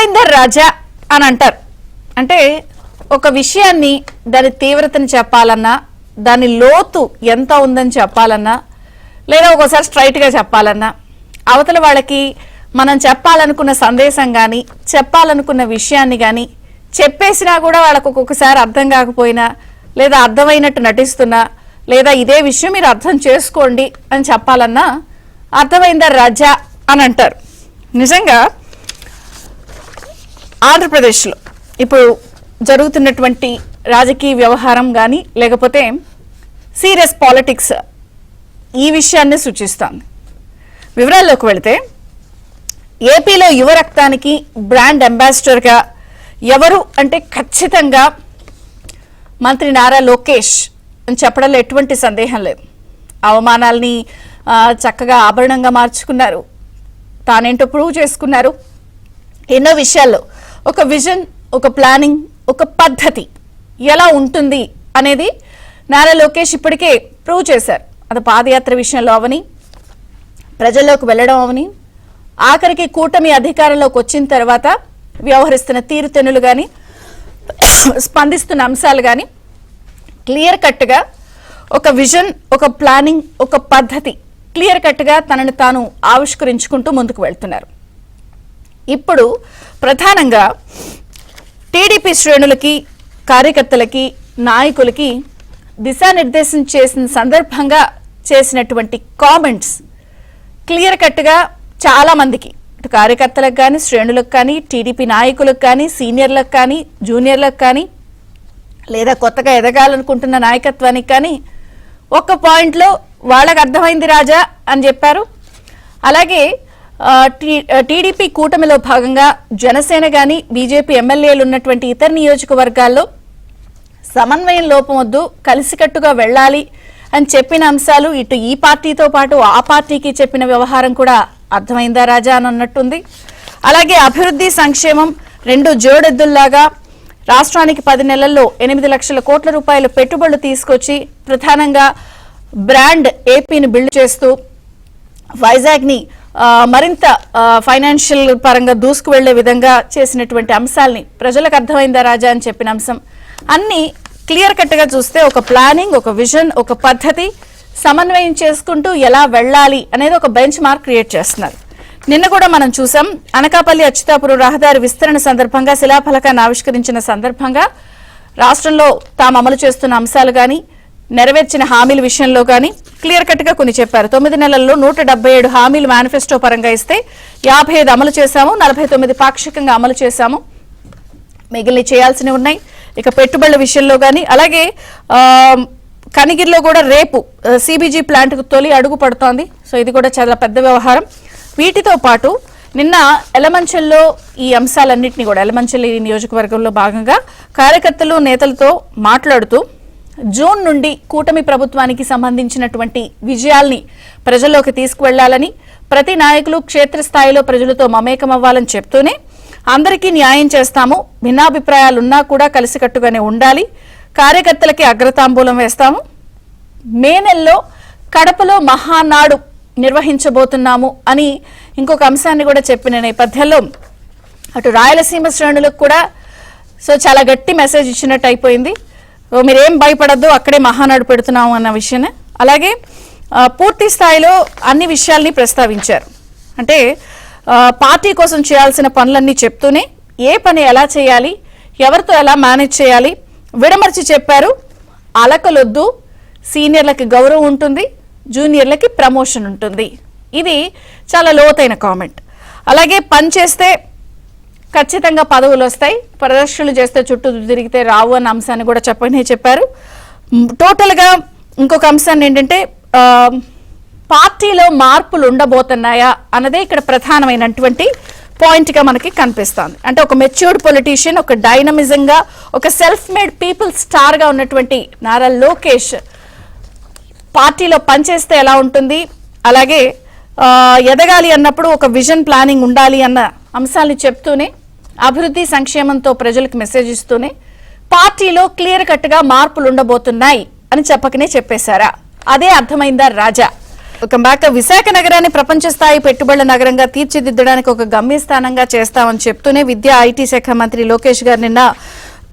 అర్థమైందా రాజా అని అంటారు. అంటే ఒక విషయాన్ని దాని తీవ్రతని చెప్పాలన్నా, దాని లోతు ఎంత ఉందని చెప్పాలన్నా, లేదా ఒక్కోసారి స్ట్రైట్గా చెప్పాలన్నా, అవతల వాళ్ళకి మనం చెప్పాలనుకున్న సందేశం కానీ చెప్పాలనుకున్న విషయాన్ని కానీ చెప్పేసినా కూడా వాళ్ళకు ఒక్కొక్కసారి అర్థం కాకపోయినా, లేదా అర్థమైనట్టు నటిస్తున్నా, లేదా ఇదే విషయం మీరు అర్థం చేసుకోండి అని చెప్పాలన్నా అర్థమైందా రాజా అని అంటారు. నిజంగా ఆంధ్రప్రదేశ్లో ఇప్పుడు జరుగుతున్నటువంటి రాజకీయ వ్యవహారం కానీ లేకపోతే సీరియస్ పాలిటిక్స్ ఈ విషయాన్ని సూచిస్తోంది. వివరాల్లోకి వెళితే ఏపీలో యువ రక్తానికి బ్రాండ్ అంబాసిడర్గా ఎవరు అంటే ఖచ్చితంగా మంత్రి నారా లోకేష్ అని చెప్పడంలో ఎటువంటి సందేహం లేదు. అవమానాల్ని చక్కగా ఆభరణంగా మార్చుకున్నారు, తానేంటో ప్రూవ్ చేసుకున్నారు. ఎన్నో విషయాల్లో ఒక విజన్, ఒక ప్లానింగ్, ఒక పద్ధతి ఎలా ఉంటుంది అనేది నారా లోకేష్ ఇప్పటికే ప్రూవ్ చేశారు. అది పాదయాత్ర విషయంలో అవని, ప్రజల్లోకి వెళ్ళడం అవని, ఆఖరికి కూటమి అధికారంలోకి వచ్చిన తర్వాత వ్యవహరిస్తున్న తీరుతెన్నులు కానీ స్పందిస్తున్న అంశాలు కానీ క్లియర్ కట్గా ఒక విజన్, ఒక ప్లానింగ్, ఒక పద్ధతి క్లియర్ కట్గా తనను తాను ఆవిష్కరించుకుంటూ ముందుకు వెళ్తున్నారు. ఇప్పుడు ప్రధానంగా టీడీపీ శ్రేణులకి, కార్యకర్తలకి, నాయకులకి దిశానిర్దేశం చేసిన సందర్భంగా చేసినటువంటి కామెంట్స్ క్లియర్ కట్గా చాలా మందికి, ఇటు కార్యకర్తలకు కానీ, శ్రేణులకు కానీ, టీడీపీ నాయకులకు కానీ, సీనియర్లకు కానీ, జూనియర్లకు కానీ, లేదా కొత్తగా ఎదగాలనుకుంటున్న నాయకత్వానికి కానీ ఒక్క పాయింట్లో వాళ్ళకి అర్థమైంది రాజా అని చెప్పారు. అలాగే టీడీపీ కూటమిలో భాగంగా జనసేన కానీ, బీజేపీ ఎమ్మెల్యేలు ఉన్నటువంటి ఇతర నియోజకవర్గాల్లో సమన్వయం లోపం వద్దు, కలిసికట్టుగా వెళ్ళాలి అని చెప్పిన అంశాలు ఇటు ఈ పార్టీతో పాటు ఆ పార్టీకి చెప్పిన వ్యవహారం కూడా అర్థమైందా రాజా అని అన్నట్టుంది. అలాగే అభివృద్ధి, సంక్షేమం రెండు జోడెద్దుల్లాగా రాష్ట్రానికి 10 నెలల్లో 8 లక్షల కోట్ల రూపాయల పెట్టుబడులు తీసుకొచ్చి ప్రధానంగా బ్రాండ్ ఏపీని బిల్డ్ చేస్తూ వైజాగ్ని మరింత ఫైనాన్షియల్ పరంగా దూసుకు వెళ్లే విధంగా చేసినటువంటి అంశాలని ప్రజలకు అర్థమైందా రాజా అని చెప్పిన అంశం అన్ని క్లియర్ కట్గా చూస్తే ఒక ప్లానింగ్, ఒక విజన్, ఒక పద్ధతి సమన్వయం చేసుకుంటూ ఎలా వెళ్ళాలి అనేది ఒక బెంచ్ మార్క్ క్రియేట్ చేస్తున్నారు. నిన్న కూడా మనం చూసాం, అనకాపల్లి అచ్యుతాపురం రహదారి విస్తరణ సందర్భంగా శిలాఫలకాన్ని ఆవిష్కరించిన సందర్భంగా రాష్ట్రంలో తాము అమలు చేస్తున్న అంశాలు కానీ, నెరవేర్చిన హామీల విషయంలో కానీ క్లియర్ కట్గా కొన్ని చెప్పారు. 9 నెలల్లో 177 హామీలు మేనిఫెస్టో పరంగా ఇస్తే 55 అమలు చేశాము, 49 పాక్షికంగా అమలు చేశాము, మిగిలిన చేయాల్సినవి ఉన్నాయి. ఇక పెట్టుబడుల విషయంలో కానీ, అలాగే కనిగిరిలో కూడా రేపు సిబిజీ ప్లాంట్కు తొలి అడుగు పడుతోంది. సో ఇది కూడా చాలా పెద్ద వ్యవహారం. వీటితో పాటు నిన్న ఎలమంచల్లో ఈ అంశాలన్నింటినీ కూడా ఎలమంచల్ నియోజకవర్గంలో భాగంగా కార్యకర్తలు, నేతలతో మాట్లాడుతూ జూన్ నుండి కూటమి ప్రభుత్వానికి సంబంధించినటువంటి విజయాల్ని ప్రజల్లోకి తీసుకువెళ్లాలని, ప్రతి నాయకులు క్షేత్రస్థాయిలో ప్రజలతో మమేకం అవ్వాలని చెప్తూనే అందరికీ న్యాయం చేస్తాము, భిన్నాభిప్రాయాలున్నా కూడా కలిసికట్టుగానే ఉండాలి, కార్యకర్తలకి అగ్రతాంబూలం వేస్తాము, మే నెలలో కడపలో మహానాడు నిర్వహించబోతున్నాము అని ఇంకొక అంశాన్ని కూడా చెప్పిన నేపథ్యంలో అటు రాయలసీమ శ్రేణులకు కూడా సో చాలా గట్టి మెసేజ్ ఇచ్చినట్టు అయిపోయింది. మీరేం భయపడద్దు, అక్కడే మహానాడు పెడుతున్నాము అన్న విషయాన్ని. అలాగే పూర్తి స్థాయిలో అన్ని విషయాల్ని ప్రస్తావించారు. అంటే పార్టీ కోసం చేయాల్సిన పనులన్నీ చెప్తూనే ఏ పని ఎలా చేయాలి, ఎవరితో ఎలా మేనేజ్ చేయాలి విడమర్చి చెప్పారు. అలకలొద్దు, సీనియర్లకి గౌరవం ఉంటుంది, జూనియర్లకి ప్రమోషన్ ఉంటుంది. ఇది చాలా లోతైన కామెంట్. అలాగే పని చేస్తే ఖచ్చితంగా పదవులు వస్తాయి, ప్రదర్శనలు చేస్తే చుట్టూ తిరిగితే రావు అన్న అంశాన్ని కూడా చెప్పారు. టోటల్గా ఇంకొక అంశాన్ని ఏంటంటే పార్టీలో మార్పులు ఉండబోతున్నాయా అన్నదే ఇక్కడ ప్రధానమైనటువంటి పాయింట్గా మనకి కనిపిస్తుంది. అంటే ఒక మెచ్యూర్డ్ పొలిటీషియన్, ఒక డైనమిజంగా, ఒక సెల్ఫ్ మేడ్ పీపుల్ స్టార్గా ఉన్నటువంటి నారా లోకేష్ పార్టీలో పనిచేస్తే ఎలా ఉంటుంది, అలాగే ఎదగాలి అన్నప్పుడు ఒక విజన్, ప్లానింగ్ ఉండాలి అన్న అంశాన్ని చెప్తూనే అభివృద్ధి, సంక్షేమంతో ప్రజలకు మెసేజ్ ఇస్తూనే పార్టీలో క్లియర్ కట్గా మార్పులు ఉండబోతున్నాయి అని చెప్పకనే చెప్పేశారా? అదే అర్థమైందా రాజా? Welcome back. విశాఖ నగరాన్ని ప్రపంచ స్థాయి పెట్టుబడుల నగరంగా తీర్చిదిద్దడానికి ఒక గమ్యస్థానంగా చేస్తామని చెప్తూనే విద్యా ఐటీ శాఖ మంత్రి లోకేష్ గారు నిన్న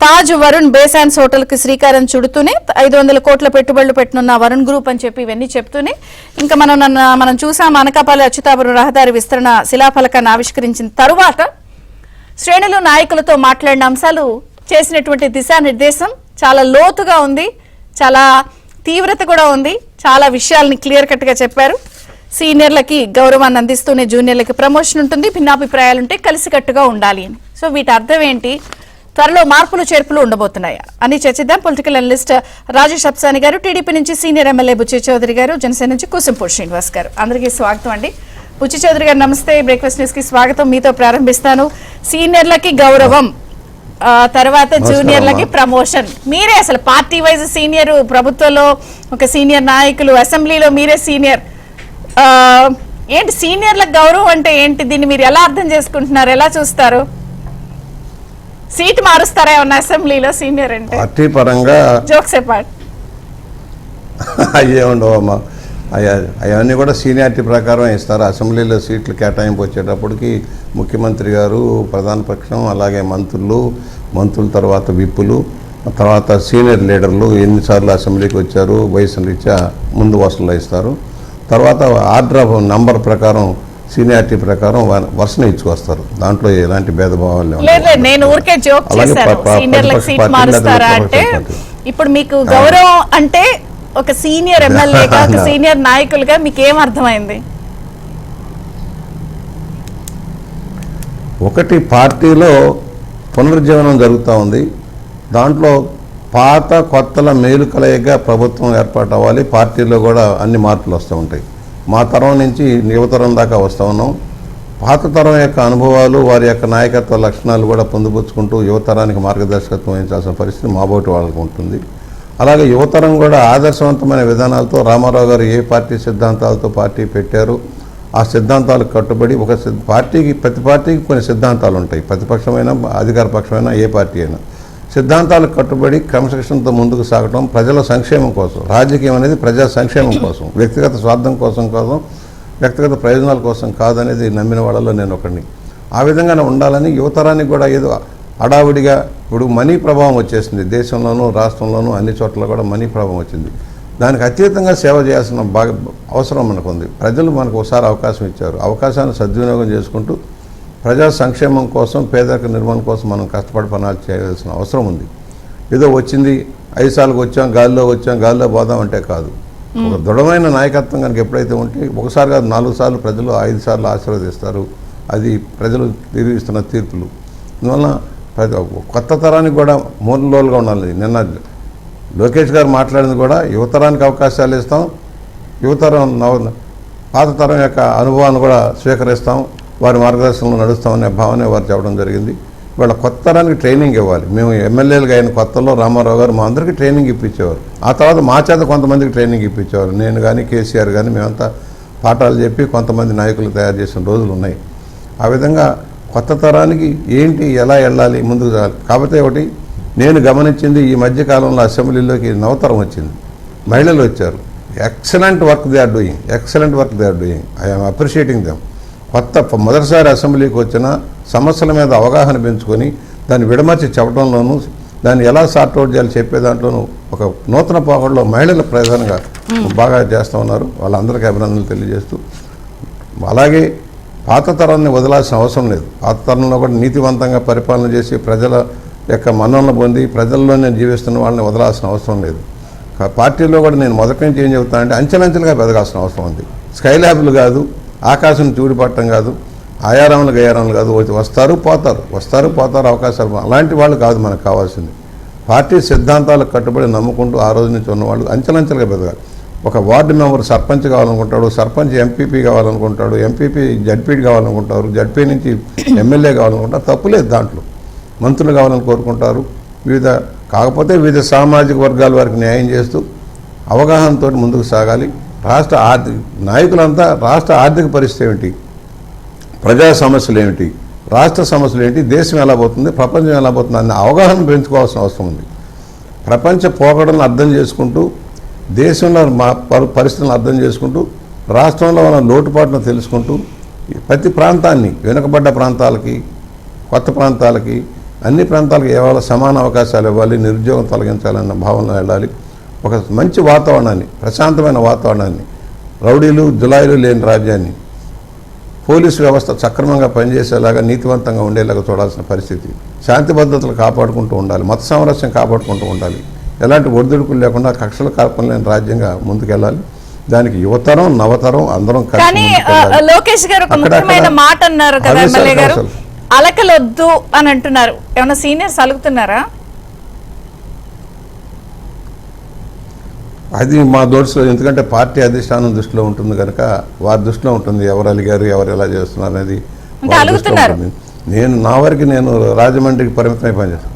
తాజ్ వరుణ్ బేసాన్స్ హోటల్ కి శ్రీకారం చుడుతూనే 500 కోట్ల పెట్టుబడులు పెట్టనున్న వరుణ్ గ్రూప్ అని చెప్పి ఇవన్నీ చెప్తూనే ఇంకా మనం చూసాం అనకాపల్లి అచ్యుతాపురం రహదారి విస్తరణ శిలాఫలకాన్ని ఆవిష్కరించిన తరువాత శ్రేణులు నాయకులతో మాట్లాడిన అంశాలు చేసినటువంటి దిశానిర్దేశం చాలా లోతుగా ఉంది, చాలా తీవ్రత కూడా ఉంది. చాలా విషయాల్ని క్లియర్ కట్ గా చెప్పారు. సీనియర్లకి గౌరవాన్ని అందిస్తూనే జూనియర్లకి ప్రమోషన్ ఉంటుంది, భిన్నాభిప్రాయాలుంటే కలిసికట్టుగా ఉండాలి అని. సో వీటి అర్థం ఏంటి, త్వరలో మార్పులు చేర్పులు ఉండబోతున్నాయా అని చర్చిద్దాం. పొలిటికల్ అనలిస్ట్ రాజేష్ అప్సాని గారు, టీడీపీ నుంచి సీనియర్ ఎమ్మెల్యే బుచ్చి చౌదరి గారు, జనసేన నుంచి కూసింపూడి శ్రీనివాస్ గారు, అందరికీ స్వాగతం అండి. బుచ్చి చౌదరి గారు నమస్తే, బ్రేక్ఫాస్ట్ న్యూస్ కి స్వాగతం. మీతో ప్రారంభిస్తాను. సీనియర్లకి గౌరవం, తర్వాత జూనియర్లకి ప్రమోషన్. మీరే అసలు పార్టీ వైజ్ సీనియర్, ప్రభుత్వంలో ఒక సీనియర్ నాయకులు, అసెంబ్లీలో మీరే సీనియర్. ఏంటి సీనియర్లకు గౌరవం అంటే ఏంటి, దీన్ని మీరు ఎలా అర్థం చేసుకుంటున్నారు, ఎలా చూస్తారు? సీట్ మారుస్తారా ఏమన్నా అసెంబ్లీలో సీనియర్ అంటే? పార్టీ పరంగా జోక్స్ అపార్ట్ అయ్యే ఉండవమ్మా, అవన్నీ కూడా సీనియారిటీ ప్రకారం ఇస్తారు. అసెంబ్లీలో సీట్లు కేటాయింపు వచ్చేటప్పటికి ముఖ్యమంత్రి గారు, ప్రధాన పక్షం, అలాగే మంత్రుల తర్వాత విప్పులు, తర్వాత సీనియర్ లీడర్లు ఎన్నిసార్లు అసెంబ్లీకి వచ్చారు వయసు రీత్యా ముందు వరుసలో ఇస్తారు. తర్వాత ఆర్డర్ ఆఫ్ నంబర్ ప్రకారం సీనియారిటీ ప్రకారం వరుసను ఇచ్చుకొస్తారు. దాంట్లో ఎలాంటి భేదభావాలు లేదు. నేను ఊరికే జోక్ చేశాను, సీనియర్లకు సీట్ మారుస్తారా అంటే. ఇప్పుడు మీకు గౌరవం అంటే ఒక సీనియర్ ఎమ్మెల్యేగా, ఒక సీనియర్ నాయకులుగా మీకు ఏం అర్థమైంది? ఒకటి, పార్టీలో పునరుజ్జీవనం జరుగుతూ ఉంది. దాంట్లో పాత కొత్తల మేలు కలయిగా ప్రభుత్వం ఏర్పాటు అవ్వాలి. పార్టీలో కూడా అన్ని మార్పులు వస్తూ ఉంటాయి. మా తరం నుంచి యువతరం దాకా వస్తూ ఉన్నాం. పాత తరం యొక్క అనుభవాలు, వారి యొక్క నాయకత్వ లక్షణాలు కూడా పొందుపుచ్చుకుంటూ యువతరానికి మార్గదర్శకత్వం వహించాల్సిన పరిస్థితి మాబోటి వాళ్ళకు ఉంటుంది. అలాగే యువతరం కూడా ఆదర్శవంతమైన విధానాలతో, రామారావు గారు ఏ పార్టీ సిద్ధాంతాలతో పార్టీ పెట్టారు, ఆ సిద్ధాంతాలకు కట్టుబడి ఒక ప్రతి పార్టీకి కొన్ని సిద్ధాంతాలు ఉంటాయి. ప్రతిపక్షమైనా అధికార పక్షమైనా ఏ పార్టీ అయినా సిద్ధాంతాలకు కట్టుబడి క్రమశిక్షణతో ముందుకు సాగడం ప్రజల సంక్షేమం కోసం. రాజకీయం అనేది ప్రజా సంక్షేమం కోసం, వ్యక్తిగత స్వార్థం కోసం వ్యక్తిగత ప్రయోజనాల కోసం కాదనేది నమ్మిన వాళ్ళలో నేను ఒకడిని. ఆ విధంగానే ఉండాలని యువతరానికి కూడా ఏదో హడావుడిగా ఇప్పుడు మనీ ప్రభావం వచ్చేసింది. దేశంలోనూ రాష్ట్రంలోనూ అన్ని చోట్ల కూడా మనీ ప్రభావం వచ్చింది. దానికి అతీతంగా సేవ చేయాల్సిన అవసరం మనకుంది. ప్రజలు మనకు ఒకసారి అవకాశం ఇచ్చారు. అవకాశాన్ని సద్వినియోగం చేసుకుంటూ ప్రజా సంక్షేమం కోసం, పేదరిక నిర్వహణ కోసం మనం కష్టపడి పనాలు చేయాల్సిన అవసరం ఉంది. ఏదో వచ్చింది 5 సార్లకు వచ్చాం, గాల్లో పోదాం అంటే కాదు. ఒక దృఢమైన నాయకత్వం కనుక ఎప్పుడైతే ఉంటే ఒకసారి కాదు 4 సార్లు ప్రజలు 5 సార్లు ఆశీర్వదిస్తారు. అది ప్రజలు తీరుస్తున్న తీర్పులు. అందువలన కొత్త తరానికి కూడా మూలలోలుగా ఉండాలి. నిన్న లోకేష్ గారు మాట్లాడింది కూడా యువతరానికి అవకాశాలు ఇస్తాం, యువతరం పాత తరం యొక్క అనుభవాన్ని కూడా స్వీకరిస్తాం, వారి మార్గదర్శనంలో నడుస్తామనే భావన వారు చెప్పడం జరిగింది. ఇవాళ కొత్త తరానికి ట్రైనింగ్ ఇవ్వాలి. మేము ఎమ్మెల్యేలుగా అయిన కొత్తలో రామారావు గారు మా అందరికీ ట్రైనింగ్ ఇప్పించేవారు. ఆ తర్వాత మా చేత కొంతమందికి ట్రైనింగ్ ఇప్పించేవారు. నేను కానీ కేసీఆర్ కానీ మేమంతా పాఠాలు చెప్పి కొంతమంది నాయకులు తయారు చేసిన రోజులు ఉన్నాయి. ఆ విధంగా కొత్త తరానికి ఏంటి, ఎలా వెళ్ళాలి, ముందుకు రావాలి. కాకపోతే ఒకటి నేను గమనించింది, ఈ మధ్యకాలంలో అసెంబ్లీలోకి నవతరం వచ్చింది, మహిళలు వచ్చారు. Excellent work they are doing. I'm appreciating them. మొదటిసారి అసెంబ్లీకి వచ్చిన సమస్యల మీద అవగాహన పెంచుకొని దాన్ని విడమర్చి చెప్పడంలోనూ, దాన్ని ఎలా సార్ట్అవుట్ చేయాలి చెప్పే దాంట్లోనూ ఒక నూతన పోకడలో మహిళలు ప్రధానంగా బాగా చేస్తూ ఉన్నారు. వాళ్ళందరికీ అభినందనలు తెలియజేస్తూ, అలాగే పాత తరాన్ని వదలాల్సిన అవసరం లేదు. పాత తరంలో కూడా నీతివంతంగా పరిపాలన చేసి ప్రజల యొక్క మన్ననలు పొంది ప్రజల్లోనే జీవిస్తున్న వాళ్ళని వదలాల్సిన అవసరం లేదు. పార్టీలో కూడా నేను మొదటి నుంచి ఏం చెబుతానంటే అంచెలంచెలుగా పెరగాల్సిన అవసరం ఉంది. స్కై ల్యాబ్లు కాదు, ఆకాశం చూడిపట్టడం కాదు, ఆయారాములు గయారాములు కాదు. వస్తారు పోతారు అవకాశాలు. అలాంటి వాళ్ళు కాదు మనకు కావాల్సింది. పార్టీ సిద్ధాంతాలకు కట్టుబడి నమ్ముకుంటూ ఆ రోజు నుంచి ఉన్నవాళ్ళు అంచెలంచెలుగా పెరగాలి. ఒక వార్డు మెంబర్ సర్పంచ్ కావాలనుకుంటాడు, సర్పంచ్ ఎంపీపీ కావాలనుకుంటాడు, ఎంపీపీ జడ్పీ కావాలనుకుంటారు, జడ్పీ నుంచి ఎమ్మెల్యే కావాలనుకుంటారు. తప్పులేదు దాంట్లో. మంత్రులు కావాలని కోరుకుంటారు. కాకపోతే వివిధ సామాజిక వర్గాల వారికి న్యాయం చేస్తూ అవగాహనతో ముందుకు సాగాలి. రాష్ట్ర నాయకులంతా రాష్ట్ర ఆర్థిక పరిస్థితి ఏమిటి, ప్రజా సమస్యలు ఏమిటి, రాష్ట్ర సమస్యలు ఏంటి, దేశం ఎలా పోతుంది, ప్రపంచం ఎలా పోతుంది అన్న అవగాహన పెంచుకోవాల్సిన అవసరం ఉంది. ప్రపంచ పోకడలను అర్థం చేసుకుంటూ, దేశంలో పరిస్థితులను అర్థం చేసుకుంటూ రాష్ట్రంలో ఉన్న లోటుపాట్లను తెలుసుకుంటూ ప్రతి ప్రాంతాన్ని వెనుకబడ్డ ప్రాంతాలకి కొత్త ప్రాంతాలకి అన్ని ప్రాంతాలకు ఏవాళ్ళ సమాన అవకాశాలు ఇవ్వాలి, నిరుద్యోగం తొలగించాలన్న భావనలో వెళ్ళాలి. ఒక మంచి వాతావరణాన్ని, ప్రశాంతమైన వాతావరణాన్ని, రౌడీలు జులాయిలు లేని రాజ్యాన్ని, పోలీసు వ్యవస్థ సక్రమంగా పనిచేసేలాగా నీతివంతంగా ఉండేలాగా చూడాల్సిన పరిస్థితి, శాంతి భద్రతలు కాపాడుకుంటూ ఉండాలి, మత సామరస్యం కాపాడుకుంటూ ఉండాలి. ఎలాంటి ఒడిదుడుకులు లేకుండా కక్షలు కార్పణ లేని రాజ్యంగా ముందుకెళ్ళాలి. దానికి యువతరం నవతరం అందరం కలిసి కానీ ముందుకెళ్ళాలి. లోకేష్ గారు ఒక ముఖ్యమైన మాట అన్నారు కదా ఎమ్మెల్యే గారు, అలకలొద్దు అని అంటున్నారు. ఏమన్నా సీనియర్స్ అలుగుతున్నారా? అది మా దృష్టిలో, ఎందుకంటే పార్టీ అధిష్టానం దృష్టిలో ఉంటుంది కనుక వారి దృష్టిలో ఉంటుంది ఎవరు అలిగారు ఎవరు ఎలా చేస్తున్నారు అనేది వారి దృష్టిలో ఉంటుంది. నేను నా వరకు నేను రాజమండ్రికి పరిమితమై పనిచేస్తాను.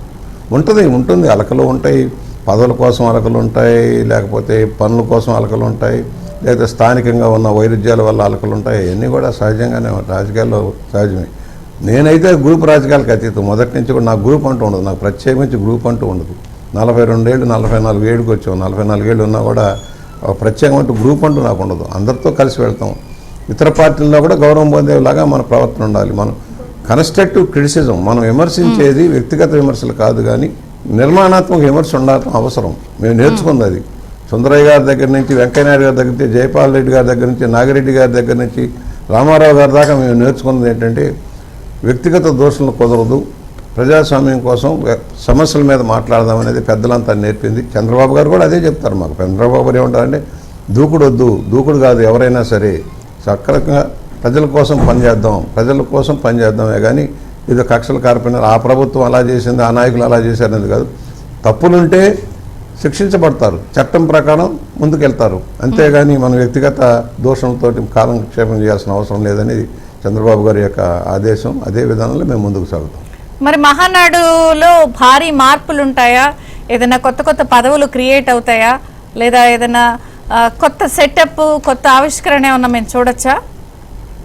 ఉంటుంది అలకలు ఉంటాయి, పదవుల కోసం అలకలు ఉంటాయి, లేకపోతే పనుల కోసం అలకలు ఉంటాయి, లేకపోతే స్థానికంగా ఉన్న వైరుధ్యాల వల్ల అలకలు ఉంటాయి. ఇవన్నీ కూడా సహజంగానే రాజకీయాల్లో సహజమే. నేనైతే గ్రూప్ రాజకీయాలకు అతీతం. మొదటి నుంచి కూడా నాకు గ్రూప్ అంటూ ఉండదు, నాకు ప్రత్యేకించి గ్రూప్ అంటూ ఉండదు. 42 ఏళ్ళు 44 ఏళ్ళకి వచ్చాం, 44 ఏళ్ళు ఉన్నా కూడా ప్రత్యేకమైన గ్రూప్ అంటూ నాకు ఉండదు. అందరితో కలిసి వెళ్తాం. ఇతర పార్టీల్లో కూడా గౌరవం పొందేలాగా మన ప్రవర్తన ఉండాలి. మనం కన్స్ట్రక్టివ్ క్రిటిసిజం, మనం విమర్శించేది వ్యక్తిగత విమర్శలు కాదు, కానీ నిర్మాణాత్మక విమర్శ ఉండటం అవసరం. మేము నేర్చుకుంది అది. సుందరయ్య గారి దగ్గర నుంచి వెంకయ్యనాయుడు గారి దగ్గర నుంచి జయపాల్ రెడ్డి గారి దగ్గర నుంచి నాగిరెడ్డి గారి దగ్గర నుంచి రామారావు గారి దాకా మేము నేర్చుకున్నది ఏంటంటే వ్యక్తిగత దోషులను కుదరదు, ప్రజాస్వామ్యం కోసం సమస్యల మీద మాట్లాడదామనేది పెద్దలంతా నేర్పింది. చంద్రబాబు గారు కూడా అదే చెప్తారు మాకు. చంద్రబాబు గారు ఏమంటారంటే దూకుడు వద్దు, దూకుడు కాదు, ఎవరైనా సరే సక్రమంగా ప్రజల కోసం పనిచేద్దామే కానీ ఇది కక్షలు కార్పొరేటర్ ఆ ప్రభుత్వం అలా చేసింది, ఆ నాయకులు అలా చేశారనేది కాదు. తప్పులుంటే శిక్షించబడతారు, చట్టం ప్రకారం ముందుకెళ్తారు. అంతేగాని మన వ్యక్తిగత దోషంతో కాలక్షేపం చేయాల్సిన అవసరం లేదని చంద్రబాబు గారి యొక్క ఆదేశం. అదే విధానంలో మేము ముందుకు సాగుతాం. మరి మహానాడులో భారీ మార్పులు ఉంటాయా? ఏదైనా కొత్త పదవులు క్రియేట్ అవుతాయా? లేదా ఏదైనా కొత్త సెటప్, కొత్త ఆవిష్కరణ ఏమన్నా మేము చూడొచ్చా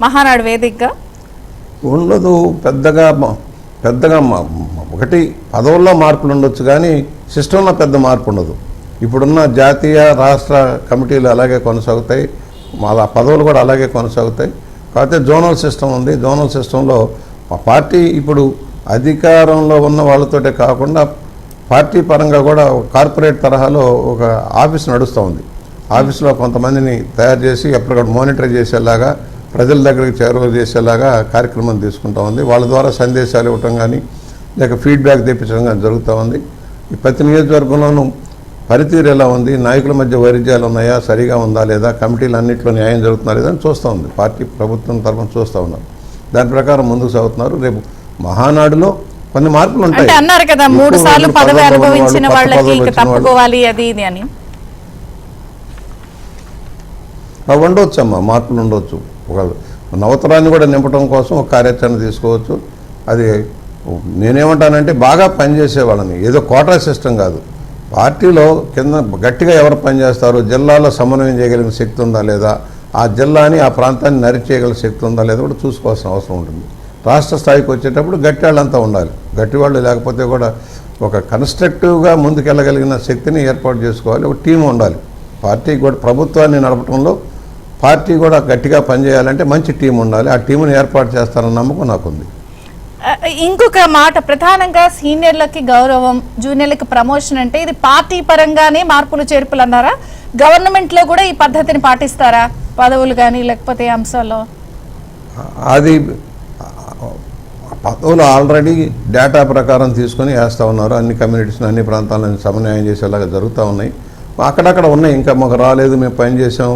మహానాడు వేదికగా? ఉండదు పెద్దగా ఒకటి పదవుల్లో మార్పులు ఉండొచ్చు కానీ సిస్టంలో పెద్ద మార్పు ఉండదు. ఇప్పుడున్న జాతీయ రాష్ట్ర కమిటీలు అలాగే కొనసాగుతాయి, ఆ పదవులు కూడా అలాగే కొనసాగుతాయి. కాకపోతే జోనల్ సిస్టమ్ ఉంది. జోనల్ సిస్టంలో పార్టీ ఇప్పుడు అధికారంలో ఉన్న వాళ్ళతోటే కాకుండా పార్టీ పరంగా కూడా కార్పొరేట్ తరహాలో ఒక ఆఫీస్ నడుస్తూ ఉంది. ఆఫీసులో కొంతమందిని తయారు చేసి ఎప్పటికప్పుడు మానిటర్ చేసేలాగా, ప్రజల దగ్గరికి చేరువ చేసేలాగా కార్యక్రమం తీసుకుంటూ ఉంది. వాళ్ళ ద్వారా సందేశాలు ఇవ్వటం కానీ లేక ఫీడ్బ్యాక్ తెప్పించడం కానీ జరుగుతూ ఉంది. ఈ ప్రతి నియోజకవర్గంలోనూ పనితీరు ఎలా ఉంది, నాయకుల మధ్య వైరుధ్యాలు ఉన్నాయా, సరిగా ఉందా లేదా, కమిటీలు అన్నింటిలో న్యాయం జరుగుతుందా లేదా అని చూస్తూ ఉంది. పార్టీ ప్రభుత్వం తరఫున చూస్తూ ఉన్నారు. దాని ప్రకారం ముందుకు సాగుతున్నారు. రేపు మహానాడులో కొన్ని మార్పులు ఉంటాయి. అన్నారు కదా 3 సార్లు పదవి అనుభవించిన వాళ్ళకి తప్పుకోవాలి అది ఇది అని. అవి ఉండవచ్చు అమ్మా, మార్పులు ఉండవచ్చు. ఒక నవతరాన్ని కూడా నింపడం కోసం ఒక కార్యాచరణ తీసుకోవచ్చు. అది నేనేమంటానంటే బాగా పనిచేసే వాళ్ళని, ఏదో కోటా సిస్టమ్ కాదు. పార్టీలో కింద గట్టిగా ఎవరు పనిచేస్తారో, జిల్లాలో సమన్వయం చేయగలిగిన శక్తి ఉందా లేదా, ఆ జిల్లాని ఆ ప్రాంతాన్ని నరిచేయగలిగిన శక్తి ఉందా లేదా కూడా చూసుకోవాల్సిన అవసరం ఉంటుంది. రాష్ట్ర స్థాయికి వచ్చేటప్పుడు గట్టి వాళ్ళంతా ఉండాలి. గట్టి వాళ్ళు లేకపోతే కూడా ఒక కన్స్ట్రక్టివ్గా ముందుకెళ్ళగలిగిన శక్తిని ఏర్పాటు చేసుకోవాలి. ఒక టీం ఉండాలి. పార్టీ కూడా ప్రభుత్వాన్ని నడపడంలో పార్టీ కూడా గట్టిగా పనిచేయాలంటే మంచి టీం ఉండాలి. ఆ టీంని ఏర్పాటు చేస్తారన్న నమ్మకం నాకుంది. ఇంకొక మాట, ప్రధానంగా సీనియర్లకి గౌరవం, జూనియర్లకి ప్రమోషన్ అంటే ఇది పార్టీ పరంగానే మార్పులు చేర్పులు అన్నారా? గవర్నమెంట్లో కూడా ఈ పద్ధతిని పాటిస్తారా? పదవులు కానీ లేకపోతే అంశాల్లో అది పదవులు ఆల్రెడీ డేటా ప్రకారం తీసుకొని వేస్తూ ఉన్నారు. అన్ని కమ్యూనిటీస్ని అన్ని ప్రాంతాలను సమన్వయం చేసేలాగా జరుగుతూ ఉన్నాయి. అక్కడక్కడ ఉన్నాయి, ఇంకా మాకు రాలేదు, మేము పని చేసాం,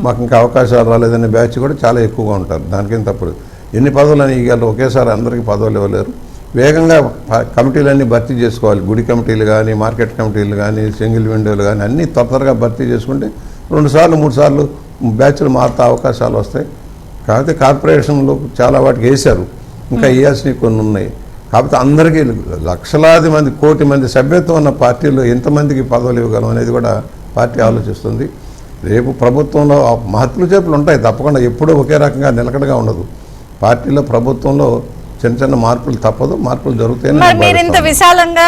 మాకు ఇంకా అవకాశాలు రాలేదనే బ్యాచ్ కూడా చాలా ఎక్కువగా ఉంటారు. దానికేం తప్పుడు. ఎన్ని పదవులు అని ఇవ్వగలరు, ఒకేసారి అందరికీ పదవులు ఇవ్వలేరు. వేగంగా కమిటీలన్నీ భర్తీ చేసుకోవాలి. గుడి కమిటీలు కానీ, మార్కెట్ కమిటీలు కానీ, సింగిల్ విండోలు కానీ అన్నీ త్వరగా భర్తీ చేసుకుంటే 2 సార్లు 3 సార్లు బ్యాచ్లు మారుతా అవకాశాలు వస్తాయి. కాకపోతే కార్పొరేషన్లు చాలా వాటికి వేశారు, ఇంకా వేయాల్సినవి కొన్ని ఉన్నాయి. కాకపోతే అందరికీ లక్షలాది మంది, కోటి మంది సభ్యత్వం ఉన్న పార్టీలో ఎంతమందికి పదవులు ఇవ్వగలం అనేది కూడా పార్టీ ఆలోచిస్తుంది. రేపు ప్రభుత్వంలో మహత్తులు చేపులు ఉంటాయి తప్పకుండా, ఎప్పుడూ ఒకే రకంగా నిలకడగా ఉండదు. పార్టీలో ప్రభుత్వంలో చిన్న మార్పులు తప్పదు, మార్పులు జరుగుతాయి. మీరు ఇంత విశాలంగా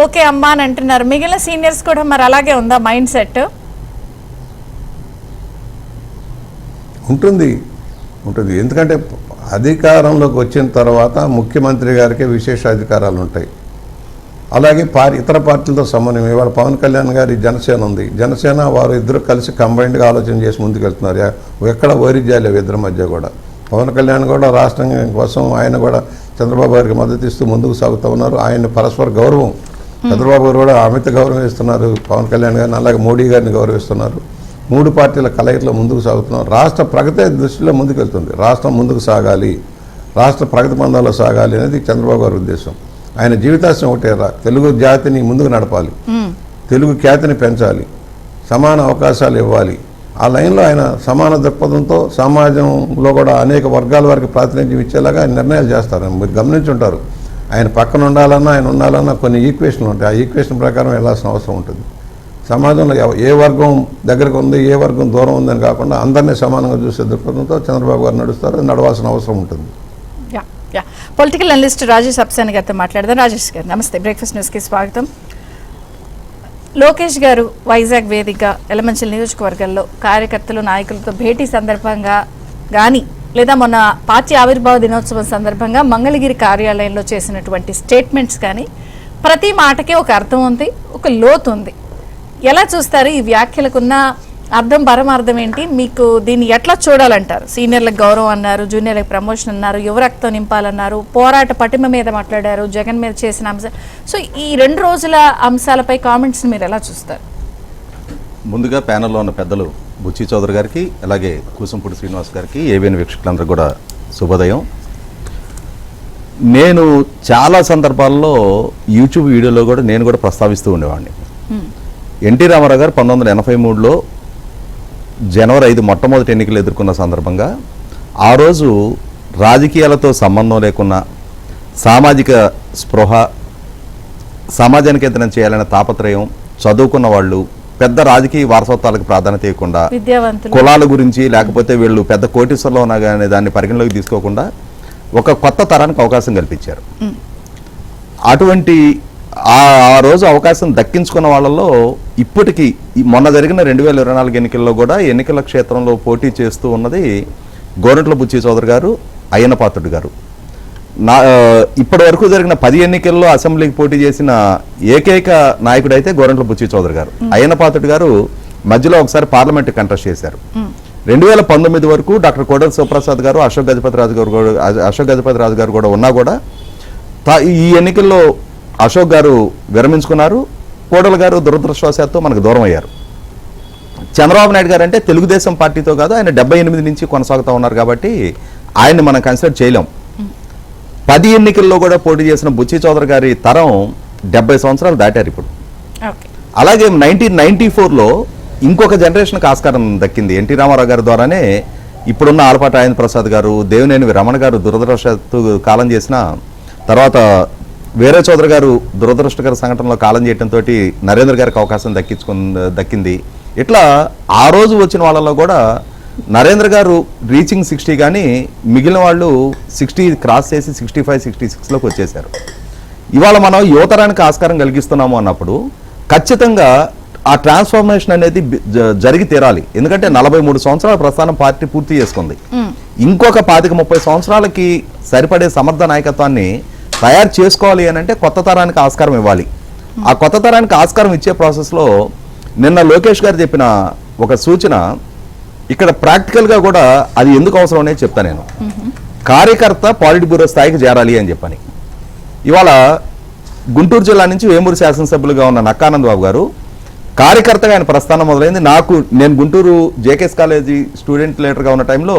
ఓకే అమ్మా అని అంటున్నారు, మిగిలిన సీనియర్స్ కూడా మరి అలాగే ఉందా మైండ్ సెట్? ఉంటుంది ఎందుకంటే అధికారంలోకి వచ్చిన తర్వాత ముఖ్యమంత్రి గారికి విశేష అధికారాలు ఉంటాయి. అలాగే ఇతర పార్టీలతో సమన్వయం. ఇవాళ పవన్ కళ్యాణ్ గారి జనసేన ఉంది. జనసేన వారు ఇద్దరు కలిసి కంబైన్డ్గా ఆలోచన చేసి ముందుకెళ్తున్నారు. ఎక్కడ వైరుధ్యాలు లేవు ఇద్దరి మధ్య కూడా. పవన్ కళ్యాణ్ కూడా రాష్ట్రం కోసం ఆయన కూడా చంద్రబాబు గారికి మద్దతు ఇస్తూ ముందుకు సాగుతూ ఉన్నారు. ఆయన పరస్పర గౌరవం, చంద్రబాబు గారు కూడా అమిత గౌరవం ఇస్తున్నారు పవన్ కళ్యాణ్ గారిని, అలాగే మోడీ గారిని గౌరవిస్తున్నారు. 3 పార్టీల కలయికలో ముందుకు సాగుతున్నారు. రాష్ట్ర ప్రగతి దృష్టిలో ముందుకెళ్తుంది. రాష్ట్రం ముందుకు సాగాలి, రాష్ట్ర ప్రగతి పందాల్లో సాగాలి అనేది చంద్రబాబు గారి ఉద్దేశం. ఆయన జీవితాశయం ఒకటే, తెలుగు జాతిని ముందుకు నడపాలి, తెలుగు ఖ్యాతిని పెంచాలి, సమాన అవకాశాలు ఇవ్వాలి. ఆ లైన్లో ఆయన సమాన దృక్పథంతో సమాజంలో కూడా అనేక వర్గాల వారికి ప్రాతినిధ్యం ఇచ్చేలాగా ఆయన నిర్ణయాలు చేస్తారు. మీరు గమనించుంటారు, ఆయన పక్కన ఉండాలన్నా ఆయన ఉండాలన్నా కొన్ని ఈక్వేషన్లు ఉంటాయి. ఆ ఈక్వేషన్ ప్రకారం వెళ్ళాల్సిన అవసరం ఉంటుంది. సమాజంలో ఏ వర్గం దగ్గరకు ఉంది, ఏ వర్గం దూరం ఉందని కాకుండా అందరినీ సమానంగా చూసే దృక్పథంతో చంద్రబాబు గారు నడుస్తారు. నడవాల్సిన అవసరం ఉంటుంది. పొలిటికల్ అనలిస్ట్ రాజేష్ అప్సాని గారితో మాట్లాడదాం. రాజేష్ గారు నమస్తే, బ్రేక్ఫాస్ట్ న్యూస్కి స్వాగతం. లోకేష్ గారు వైజాగ్ వేదిక ఎలమంచిల్ నియోజకవర్గాల్లో కార్యకర్తలు నాయకులతో భేటీ సందర్భంగా కానీ లేదా మొన్న పార్టీ ఆవిర్భావ దినోత్సవం సందర్భంగా మంగళగిరి కార్యాలయంలో చేసినటువంటి స్టేట్మెంట్స్ కానీ ప్రతి మాటకే ఒక అర్థం ఉంది, ఒక లోతు ఉంది. ఎలా చూస్తారు ఈ వ్యాఖ్యలకున్న అర్థం పరమార్థం ఏంటి? మీకు దీన్ని ఎట్లా చూడాలంటారు? సీనియర్లకు గౌరవం అన్నారు, జూనియర్లకు ప్రమోషన్ అన్నారు, యువ రక్తం నింపాలన్నారు, పోరాట పటిమ మీద మాట్లాడారు, జగన్ మీద చేసిన అంశాలు. సో ఈ 2 రోజుల అంశాలపై కామెంట్స్ మీరు ఎలా చూస్తారు? ముందుగా ప్యానెల్లో ఉన్న పెద్దలు బుచ్చి చౌదరి గారికి, అలాగే కూసంపూడి శ్రీనివాస్ గారికి, ఏబిఎన్ వీక్షకులందరూ కూడా శుభోదయం. నేను చాలా సందర్భాల్లో యూట్యూబ్ వీడియోలో కూడా నేను కూడా ప్రస్తావిస్తూ ఉండేవాడిని. ఎన్టీ రామారావు గారు 1983లో జనవరి 5 మొట్టమొదటి ఎన్నికలు ఎదుర్కొన్న సందర్భంగా ఆ రోజు రాజకీయాలతో సంబంధం లేకున్నా సామాజిక స్పృహ, సమాజానికి ఏదైనా చేయాలనే తాపత్రయం, చదువుకున్న వాళ్ళు, పెద్ద రాజకీయ వారసత్వాలకు ప్రాధాన్యత ఇవ్వకుండా, కులాల గురించి లేకపోతే వీళ్ళు పెద్ద కోటీశ్వర్లో ఉన్నా కానీ దాన్ని పరిగణలోకి తీసుకోకుండా ఒక కొత్త తరానికి అవకాశం కల్పించారు. అటువంటి ఆ రోజు అవకాశం దక్కించుకున్న వాళ్ళలో ఇప్పటికీ మొన్న జరిగిన 2024 ఎన్నికల్లో కూడా ఎన్నికల క్షేత్రంలో పోటీ చేస్తూ ఉన్నది గోరంట్ల బుచ్చి చౌదరి గారు, అయ్యన్న పాత్రుడు గారు. ఇప్పటి వరకు జరిగిన 10 ఎన్నికల్లో అసెంబ్లీకి పోటీ చేసిన ఏకైక నాయకుడు అయితే గోరంట్ల బుచ్చి చౌదరి గారు. అయ్యన్న పాత్రుడు గారు మధ్యలో ఒకసారి పార్లమెంట్ కంటెస్ట్ చేశారు. 2019 వరకు డాక్టర్ కోడెల శివప్రసాద్ గారు, అశోక్ గజపతి రాజు గారు కూడా ఉన్నా కూడా ఈ ఎన్నికల్లో అశోక్ గారు విరమించుకున్నారు. కోడెల గారు దురదృష్టవశాత్తు మనకు దూరం అయ్యారు. చంద్రబాబు నాయుడు గారు అంటే తెలుగుదేశం పార్టీతో కాదు, ఆయన 78 నుంచి కొనసాగుతూ ఉన్నారు కాబట్టి ఆయన్ని మనం కన్సిడర్ చేయలేం. 10 ఎన్నికల్లో కూడా పోటీ చేసిన బుచ్చి చౌదరి గారి తరం 70 సంవత్సరాలు దాటారు ఇప్పుడు. అలాగే 1994లో ఇంకొక జనరేషన్కి ఆస్కారం దక్కింది. ఎన్టీ రామారావు గారి ద్వారానే ఇప్పుడున్న ఆలపాటి రాజేంద్ర ప్రసాద్ గారు, దేవినేని రమణ గారు దురదృష్టవశాత్తు కాలం చేసిన తర్వాత వీర చౌదరి గారు దురదృష్టకర సంఘటనలో కాలం చేయడంతో నరేంద్ర గారికి అవకాశం దక్కింది. ఇట్లా ఆ రోజు వచ్చిన వాళ్ళలో కూడా నరేంద్ర గారు రీచింగ్ 60 కానీ మిగిలిన వాళ్ళు 60 క్రాస్ చేసి 65, 66లోకి వచ్చేసారు. ఇవాళ మనం యువతరానికి ఆస్కారం కలిగిస్తున్నాము అన్నప్పుడు ఖచ్చితంగా ఆ ట్రాన్స్ఫర్మేషన్ అనేది జరిగి తీరాలి. ఎందుకంటే 43 సంవత్సరాల ప్రస్థానం పార్టీ పూర్తి చేసుకుంది. ఇంకొక 25-30 సంవత్సరాలకి సరిపడే సమర్థ నాయకత్వాన్ని తయారు చేసుకోవాలి అని అంటే కొత్త తరానికి ఆస్కారం ఇవ్వాలి. ఆ కొత్త తరానికి ఆస్కారం ఇచ్చే ప్రాసెస్లో నిన్న లోకేష్ గారు చెప్పిన ఒక సూచన ఇక్కడ ప్రాక్టికల్గా కూడా అది ఎందుకు అవసరం అనేది చెప్తాను నేను. కార్యకర్త పాలిట్ బ్యూరో స్థాయికి చేరాలి అని చెప్పని ఇవాళ గుంటూరు జిల్లా నుంచి వేమూరు శాసనసభ్యులుగా ఉన్న నక్కానంద్ బాబు గారు కార్యకర్తగా ఆయన ప్రస్థానం మొదలైంది. నేను గుంటూరు జేకేఎస్ కాలేజీ స్టూడెంట్ లీడర్గా ఉన్న టైంలో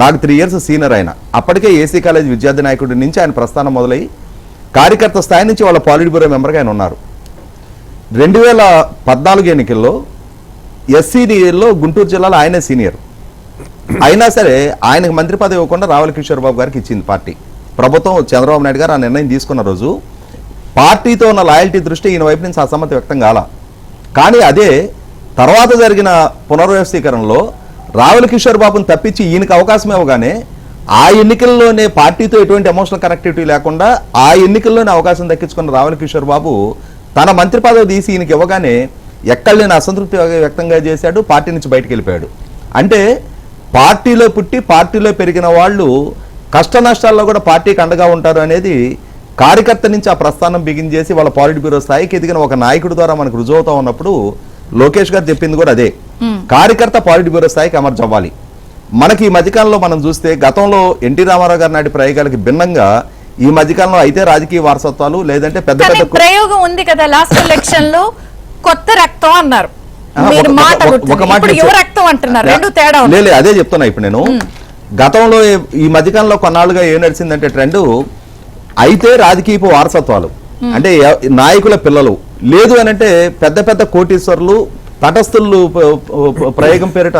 నాకు 3 ఇయర్స్ సీనియర్ ఆయన. అప్పటికే ఏసీ కాలేజ్ విద్యార్థి నాయకుడి నుంచి ఆయన ప్రస్థానం మొదలై కార్యకర్త స్థాయి నుంచి వాళ్ళ పాలిట్ బ్యూరో మెంబర్గా ఆయన ఉన్నారు. 2014 ఎన్నికల్లో ఎస్సీడీఏలో గుంటూరు జిల్లాలో ఆయనే సీనియర్. అయినా సరే ఆయనకు మంత్రి పదవి ఇవ్వకుండా రావుల కిషోర్ బాబు గారికి ఇచ్చింది పార్టీ ప్రభుత్వం. చంద్రబాబు నాయుడు గారు ఆ నిర్ణయం తీసుకున్న రోజు పార్టీతో ఉన్న లాయల్టీ దృష్టి ఈయన వైపు నుంచి అసమ్మతి వ్యక్తం కాల. కానీ అదే తర్వాత జరిగిన పునర్వ్యవస్థీకరణలో రావుల కిషోర్ బాబుని తప్పించి ఈయనకు అవకాశం ఇవ్వగానే ఆ ఎన్నికల్లోనే పార్టీతో ఎటువంటి ఎమోషనల్ కనెక్టివిటీ లేకుండా ఆ ఎన్నికల్లోనే అవకాశం దక్కించుకున్న రావుల కిషోర్ బాబు తన మంత్రి పదవి తీసి ఈయనకి ఇవ్వగానే ఎక్కడ లేని అసంతృప్తి వ్యక్తంగా చేశాడు, పార్టీ నుంచి బయటకు వెళ్ళిపోయాడు. అంటే పార్టీలో పుట్టి పార్టీలో పెరిగిన వాళ్ళు కష్ట నష్టాల్లో కూడా పార్టీకి అండగా ఉంటారు అనేది కార్యకర్త నుంచి ఆ ప్రస్థానం బిగిన్ చేసి వాళ్ళ పాలిట్ బ్యూరో స్థాయికి ఎదిగిన ఒక నాయకుడి ద్వారా మనకు రుజువు అవుతా ఉన్నప్పుడు లోకేష్ గారు చెప్పింది కూడా అదే, కార్యకర్త పాలిట్ బ్యూరో స్థాయికి అమర్చి అవ్వాలి. మనకి ఈ మధ్యకాలంలో మనం చూస్తే గతంలో ఎన్టీ రామారావు గారి నాటి ప్రయోగాలకి భిన్నంగా ఈ మధ్యకాలంలో అయితే రాజకీయ వారసత్వాలు లేదంటే పెద్ద కానీ పెద్ద ప్రయోగం ఉంది కదా లాస్ట్ ఎలక్షన్ లో కొత్త రక్తం అన్నారు. మీరు ఒక- మాట ఒక- గుర్తుంది. ఒక మాట ఇప్పుడు యువ చెప్పు. రక్తం అంటున్నారు. రెండు తేడా ఉంది. లేదు అదే చెప్తున్నా ఇప్పుడు నేను. గతంలో ఈ మధ్యకాలంలో కొన్నాళ్ళుగా ఏం నడిచిందంటే ట్రెండ్ అయితే రాజకీయపు వారసత్వాలు అంటే నాయకుల పిల్లలు లేదు అని అంటే పెద్ద పెద్ద కోటీశ్వరులు తటస్థులు ప్రయోగం పేరిట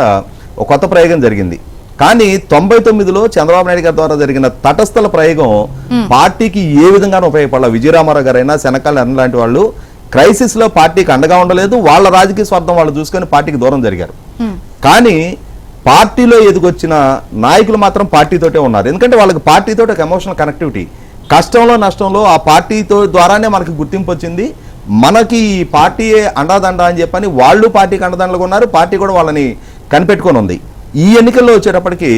ఒక కొత్త ప్రయోగం జరిగింది. కానీ 99లో చంద్రబాబు నాయుడు గారి ద్వారా జరిగిన తటస్థల ప్రయోగం పార్టీకి ఏ విధంగానూ ఉపయోగపడాలి. విజయరామారావు గారైనా శనకాల అన్న లాంటి వాళ్ళు క్రైసిస్ లో పార్టీకి అండగా ఉండలేదు. వాళ్ళ రాజకీయ స్వార్థం వాళ్ళు చూసుకొని పార్టీకి దూరం జరిగారు. కానీ పార్టీలో ఎదుగొచ్చిన నాయకులు మాత్రం పార్టీతోటే ఉన్నారు. ఎందుకంటే వాళ్ళకి పార్టీతో ఒక ఎమోషనల్ కనెక్టివిటీ. కష్టంలో నష్టంలో ఆ పార్టీతో ద్వారానే మనకి గుర్తింపు వచ్చింది. మనకి ఈ పార్టీ అండాదండ అని చెప్పని వాళ్ళు పార్టీకి అండదండలుగా ఉన్నారు. పార్టీ కూడా వాళ్ళని కనిపెట్టుకొని ఉంది. ఈ ఎన్నికల్లో వచ్చేటప్పటికి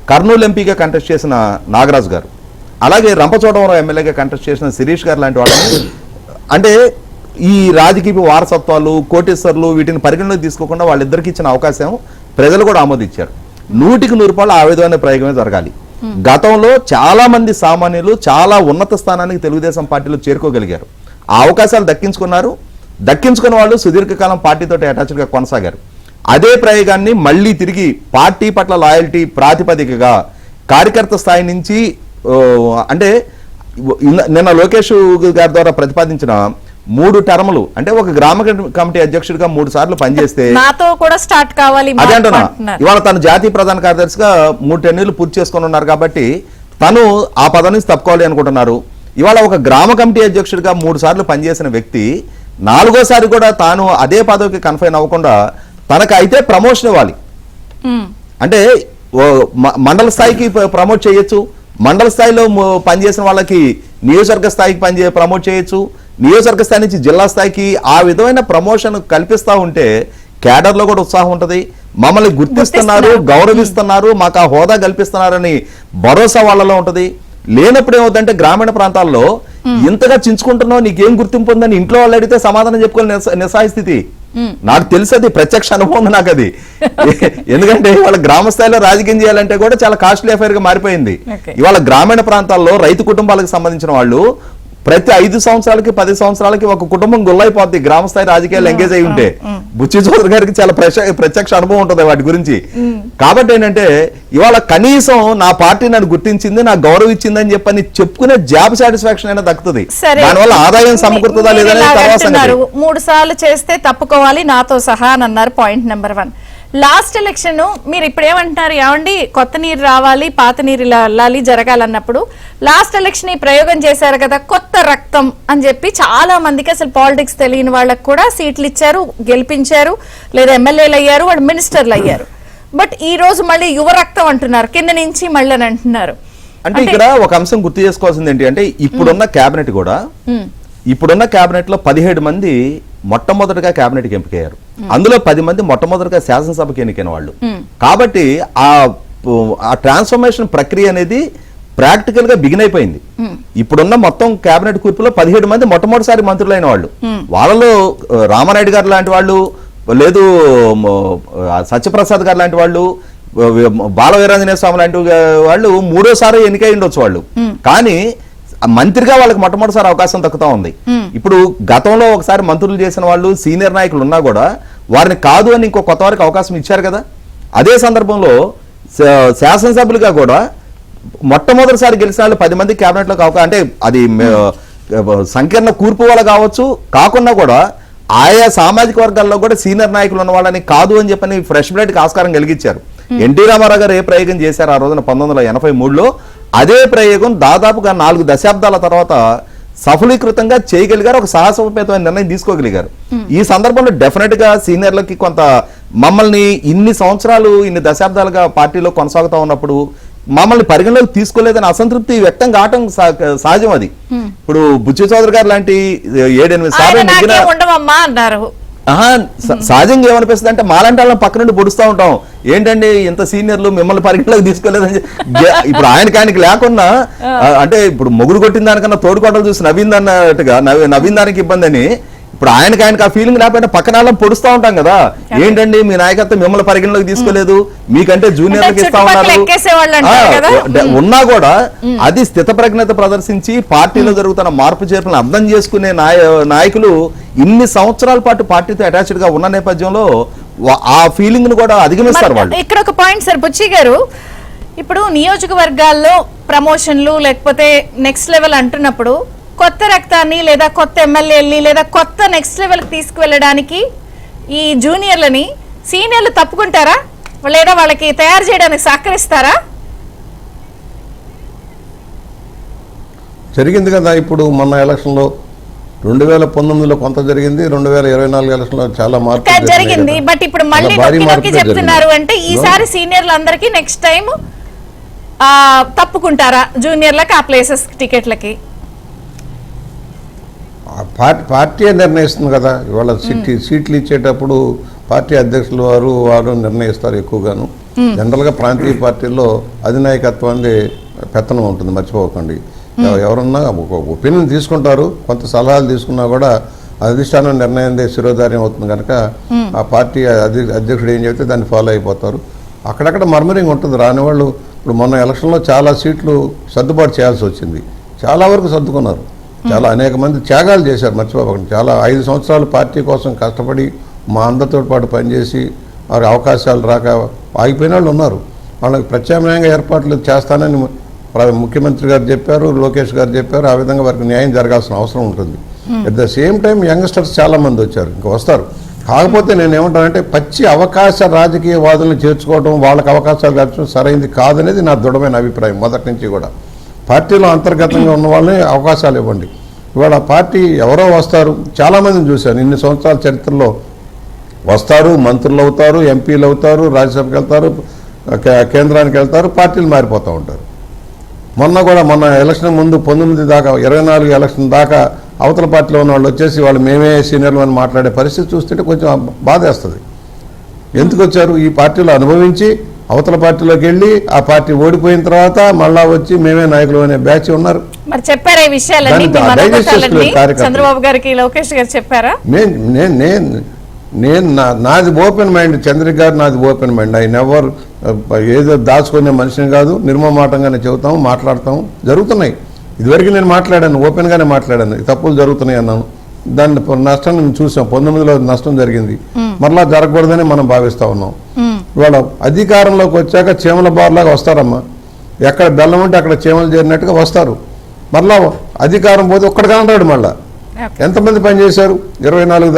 కర్నూలు ఎంపీగా కంటెస్ట్ చేసిన నాగరాజు గారు, అలాగే రంపచోడవరం ఎమ్మెల్యేగా కంటెస్ట్ చేసిన శిరీష్ గారు లాంటి వాళ్ళని అంటే ఈ రాజకీయ వారసత్వాలు కోటేశ్వర్లు వీటిని పరిగణలోకి తీసుకోకుండా వాళ్ళిద్దరికి ఇచ్చిన అవకాశం ప్రజలు కూడా ఆమోదించారు. 100% ఆ విధమైన ప్రయోగమే జరగాలి. గతంలో చాలా మంది సామాన్యులు చాలా ఉన్నత స్థానానికి తెలుగుదేశం పార్టీలో చేరుకోగలిగారు. ఆ అవకాశాలు దక్కించుకున్నారు. దక్కించుకున్న వాళ్ళు సుదీర్ఘకాలం పార్టీతో అటాచ్డ్గా కొనసాగారు. అదే ప్రయోగాన్ని మళ్ళీ తిరిగి పార్టీ పట్ల లాయల్టీ ప్రాతిపదికగా కార్యకర్త స్థాయి నుంచి అంటే నిన్న లోకేష్ గారి ద్వారా ప్రతిపాదించిన 3 టర్ములు అంటే ఒక గ్రామ కమిటీ అధ్యక్షుడిగా 3 సార్లు పనిచేస్తే నాతో కూడా స్టార్ట్ కావాలి అదే అంటున్నా. ఇవాళ తను జాతీయ ప్రధాన కార్యదర్శిగా 3 టెన్యూర్లు పూర్తి చేసుకొని ఉన్నారు కాబట్టి తను ఆ పదవి నుంచి తప్పుకోవాలి అనుకుంటున్నారు. ఇవాళ ఒక గ్రామ కమిటీ అధ్యక్షుడిగా 3 సార్లు పనిచేసిన వ్యక్తి 4గోసారి కూడా తాను అదే పదవికి కన్ఫైన్ అవ్వకుండా తనకు అయితే ప్రమోషన్ ఇవ్వాలి. అంటే మండల స్థాయికి ప్రమోట్ చేయొచ్చు, మండల స్థాయిలో పనిచేసిన వాళ్ళకి నియోజకవర్గ స్థాయికి ప్రమోట్ చేయొచ్చు, నియోజకవర్గ స్థాయి నుంచి జిల్లా స్థాయికి ఆ విధమైన ప్రమోషన్ కల్పిస్తూ ఉంటే క్యాడర్లో కూడా ఉత్సాహం ఉంటుంది. మమ్మల్ని గుర్తిస్తున్నారు, గౌరవిస్తున్నారు, మాకు ఆ హోదా కల్పిస్తున్నారని భరోసా వాళ్ళలో ఉంటుంది. లేనప్పుడు ఏమవుతుందంటే గ్రామీణ ప్రాంతాల్లో ఇంతగా చించుకుంటున్నావు నీకేం గుర్తింపు ఉందని ఇంట్లో వాళ్ళు అడిగితే సమాధానం చెప్పుకోవాలి నిస్సహాయ స్థితి. నాకు తెలుసు, అది ప్రత్యక్ష అనుభవం ఉంది నాకు అది. ఎందుకంటే ఇవాళ గ్రామ స్థాయిలో రాజకీయం చేయాలంటే కూడా చాలా కాస్ట్లీ అఫైర్ గా మారిపోయింది. ఇవాళ గ్రామీణ ప్రాంతాల్లో రైతు కుటుంబాలకు సంబంధించిన వాళ్ళు ప్రతి 5 సంవత్సరాలకి 10 సంవత్సరాలకి ఒక కుటుంబం గుల్లైపోద్ది గ్రామ స్థాయి రాజకీయాలు ఎంగేజ్ అయి ఉంటే. బుచ్చి చౌదరి గారికి చాలా ప్రత్యక్ష అనుభవం ఉంటుంది వాటి గురించి. కాబట్టి ఏంటంటే ఇవాళ కనీసం నా పార్టీ నన్ను గుర్తించింది, నాకు గౌరవం ఇచ్చింది అని చెప్పని చెప్పుకునే జాబ్ సాటిస్ఫాక్షన్ అయినా దక్కుతుంది. దానివల్ల ఆదాయం సమకూరుతుందా లేదా 3 సార్లు చేస్తే తప్పుకోవాలి నాతో సహా అని అన్నారు. Point number 1. లాస్ట్ ఎలక్షన్ మీరు ఇప్పుడు ఏమంటున్నారు, ఏమండి కొత్త నీరు రావాలి పాత నీరు ఇలా వెళ్ళాలి జరగాలన్నప్పుడు లాస్ట్ ఎలక్షన్ ఈ ప్రయోగం చేశారు కదా కొత్త రక్తం అని చెప్పి చాలా మందికి అసలు పాలిటిక్స్ తెలియని వాళ్ళకి కూడా సీట్లు ఇచ్చారు, గెలిపించారు, లేదా ఎమ్మెల్యేలు అయ్యారు, వాళ్ళు మినిస్టర్లు అయ్యారు. బట్ ఈ రోజు మళ్ళీ యువ రక్తం అంటున్నారు, కింద నుంచి మళ్ళీ అని అంటున్నారు. అంటే ఇక్కడ ఒక అంశం గుర్తు చేసుకోవాల్సింది ఏంటి అంటే ఇప్పుడున్న కేబినెట్ కూడా ఇప్పుడున్న కేబినెట్ లో 17 మంది మొట్టమొదటిగా కేబినెట్కి ఎంపికయ్యారు. అందులో 10 మంది మొట్టమొదటిగా శాసనసభకి ఎన్నికైన వాళ్ళు. కాబట్టి ఆ ట్రాన్స్ఫర్మేషన్ ప్రక్రియ అనేది ప్రాక్టికల్ గా బిగిన్ అయిపోయింది. ఇప్పుడున్న మొత్తం కేబినెట్ కూర్పులో 17 మంది మొట్టమొదటిసారి మంత్రులైన వాళ్ళు. వాళ్ళలో రామానాయుడు గారు లాంటి వాళ్ళు, లేదు సత్యప్రసాద్ గారు లాంటి వాళ్ళు, బాల వీరాంజనేయ స్వామి లాంటి వాళ్ళు 3వ ఎన్నికై ఉండొచ్చు వాళ్ళు. కానీ మంత్రిగా వాళ్ళకి మొట్టమొదటిసారి అవకాశం దక్కుతా ఉంది. ఇప్పుడు గతంలో ఒకసారి మంత్రులు చేసిన వాళ్ళు సీనియర్ నాయకులు ఉన్నా కూడా వారిని కాదు అని ఇంకో కొత్త వారికి అవకాశం ఇచ్చారు కదా. అదే సందర్భంలో శాసనసభ్యులుగా కూడా మొట్టమొదటిసారి గెలిచిన వాళ్ళు 10 మంది కేబినెట్లోకి అవకాశం, అంటే అది సంకీర్ణ కూర్పు వల్ల కావచ్చు, కాకుండా కూడా ఆయా సామాజిక వర్గాల్లో కూడా సీనియర్ నాయకులు ఉన్న వాళ్ళని కాదు అని చెప్పని ఫ్రెష్ బ్లడ్కి ఆస్కారం కలిగించారు. ఎన్టీ రామారావు గారు ఏ ప్రయోగం చేశారు ఆ రోజున 1983లో అదే ప్రయోగం దాదాపుగా 4 దశాబ్దాల తర్వాత సఫలీకృతంగా చేయగలిగారు, ఒక సాహసోపేతమైన నిర్ణయం తీసుకోగలిగారు. ఈ సందర్భంలో డెఫినెట్ గా సీనియర్లకి కొంత మమ్మల్ని ఇన్ని సంవత్సరాలు ఇన్ని దశాబ్దాలుగా పార్టీలో కొనసాగుతా ఉన్నప్పుడు మమ్మల్ని పరిగణలోకి తీసుకోలేదని అసంతృప్తి వ్యక్తం కావటం సహజం. అది ఇప్పుడు బుచ్చి చౌదరి గారు లాంటి 7-8 సార్లు ఉండవమ్మా అన్నారు. సహజంగా ఏమనిపిస్తుంది అంటే మాలాంటి వాళ్ళని పక్క నుండి పొడుస్తూ ఉంటాం, ఏంటండి ఇంత సీనియర్లు మిమ్మల్ని పరిగణలోకి తీసుకోలేదని ఇప్పుడు ఆయనకి లేకున్నా అంటే ఇప్పుడు మొగుడు కొట్టిన దానికన్నా తోడుకోటలు చూసి నవ్విందన్నట్టుగా నవ్విన దానికి ఇబ్బంది అని ఇప్పుడు ఆయనకి ఆ ఫీలింగ్ లేకపోతే పక్కన వాళ్ళని పొడుస్తూ ఉంటాం కదా, ఏంటండి మీ నాయకత్వం మిమ్మల్ని పరిగణలోకి తీసుకోలేదు, మీకంటే జూనియర్లకు ఇస్తా ఉన్నారు ఉన్నా కూడా అది స్థితప్రజ్ఞత ప్రదర్శించి పార్టీలో జరుగుతున్న మార్పు చేర్పులను అర్థం చేసుకునే నాయకులు ఇన్ని సంవత్సరాల పాటు పార్టీతో అటాచ్డ్ గా ఉన్న నేపథ్యంలో ఆ ఫీలింగ్ ను కూడా అధిగమిస్తారు వాళ్ళు. ఇక్కడ ఒక పాయింట్ సార్ బుచ్చి గారు, ఇప్పుడు నియోజకవర్గాల్లో ప్రమోషన్లు లేకపోతే నెక్స్ట్ లెవెల్ అంటున్నప్పుడు కొత్త రక్తాన్ని లేదా కొత్త ఎమ్మెల్యేలని లేదా కొత్త నెక్స్ట్ లెవెల్కి తీసుకువెళ్ళడానికి ఈ జూనియర్లని సీనియర్లు తప్పుకుంటారా లేదా వాళ్ళకి తయారు చేయడానికి సహకరిస్తారా? జరిగింది కదా ఇప్పుడు మొన్న ఎలక్షన్లో 2019లో కొంత జరిగింది, 2024 ఎలక్షన్లో చాలా మార్పు జరిగింది. బట్ ఇప్పుడు మళ్ళీ నొక్కి చెప్తున్నారు అంటే ఈసారి సీనియర్లు అందరికీ నెక్స్ట్ టైం తప్పుకుంటారా జూనియర్లకి ఆ ప్లేసెస్ టికెట్లకి? పార్టీ నిర్ణయిస్తుంది కదా, ఇవాళ సీట్లు ఇచ్చేటప్పుడు పార్టీ అధ్యక్షులు వారు నిర్ణయిస్తారు ఎక్కువగాను. జనరల్గా ప్రాంతీయ పార్టీల్లో అధినాయకత్వాన్ని పెత్తనం ఉంటుంది, మర్చిపోకండి. ఎవరన్నా ఒక ఒపీనియన్ తీసుకుంటారు, కొంత సలహాలు తీసుకున్నా కూడా అధిష్టానం నిర్ణయం శిరోధార్యం అవుతుంది కనుక ఆ పార్టీ అధ్యక్షుడు ఏం చెప్తే దాన్ని ఫాలో అయిపోతారు. అక్కడక్కడ మర్మరింగ్ ఉంటుంది, రాని వాళ్ళు. ఇప్పుడు మొన్న ఎలక్షన్లో చాలా సీట్లు సర్దుబాటు చేయాల్సి వచ్చింది, చాలా వరకు సర్దుకున్నారు. చాలా అనేక మంది త్యాగాలు చేశారు, మర్చిపోకండి. చాలా 5 సంవత్సరాలు పార్టీ కోసం కష్టపడి మా అందరితో పాటు పనిచేసి వారికి అవకాశాలు రాక ఆగిపోయిన వాళ్ళు ఉన్నారు. వాళ్ళకి ప్రత్యామ్నాయంగా ఏర్పాట్లు చేస్తానని ముఖ్యమంత్రి గారు చెప్పారు, లోకేష్ గారు చెప్పారు. ఆ విధంగా వారికి న్యాయం జరగాల్సిన అవసరం ఉంటుంది. At the same time youngsters చాలా మంది వచ్చారు, ఇంకా వస్తారు. కాకపోతే నేను ఏమంటానంటే పచ్చి అవకాశ రాజకీయవాదులను చేర్చుకోవడం, వాళ్ళకి అవకాశాలు కల్పించడం సరైనది కాదనేది నా దృఢమైన అభిప్రాయం మొదటి నుంచి కూడా. పార్టీలో అంతర్గతంగా ఉన్న వాళ్ళని అవకాశాలు ఇవ్వండి. ఇవాళ పార్టీ ఎవరో వస్తారు, చాలామందిని చూశాను ఇన్ని సంవత్సరాల చరిత్రలో. వస్తారు, మంత్రులు అవుతారు, ఎంపీలు అవుతారు, రాజ్యసభకి వెళ్తారు, కేంద్రానికి వెళ్తారు, పార్టీలు మారిపోతూ ఉంటారు. మొన్న ఎలక్షన్ ముందు 19 దాకా 24 ఎలక్షన్ దాకా అవతల పార్టీలో ఉన్న వాళ్ళు వచ్చేసి వాళ్ళు మేమే సీనియర్లు అని మాట్లాడే పరిస్థితి చూస్తుంటే కొంచెం బాధేస్తుంది. ఎందుకు వచ్చారు? ఈ పార్టీలో అనుభవించి అవతల పార్టీలోకి వెళ్ళి ఆ పార్టీ ఓడిపోయిన తర్వాత మళ్ళా వచ్చి మేమే నాయకులు అనే బ్యాచ్ ఉన్నారు. మరి చెప్పారా ఈ విషయాలన్నీ చంద్రబాబు గారికి, లోకేష్ గారు చెప్పారా? నేను నాది ఓపెన్ మైండ్, చంద్రిక గారు నాది ఓపెన్ మైండ్. ఐ నెవర్ ఏదో దాచుకునే మనిషిని కాదు, నిర్మమాటంగానే చెబుతాము, మాట్లాడతాము. జరుగుతున్నాయి, ఇదివరకు నేను మాట్లాడాను, ఓపెన్గానే మాట్లాడాను, తప్పులు జరుగుతున్నాయి అన్నాను. దాని నష్టం మేము చూసాం, 19లో నష్టం జరిగింది, మరలా జరగకూడదని మనం భావిస్తా ఉన్నాం. ఇవాళ అధికారంలోకి వచ్చాక చీమల బార్లాగా వస్తారమ్మా, ఎక్కడ బెల్లం ఉంటే అక్కడ చీమలు చేరినట్టుగా వస్తారు. మరలా అధికారం పోతే ఒక్కడిగా అంటాడు. మళ్ళా ఎంతమంది పనిచేశారు 24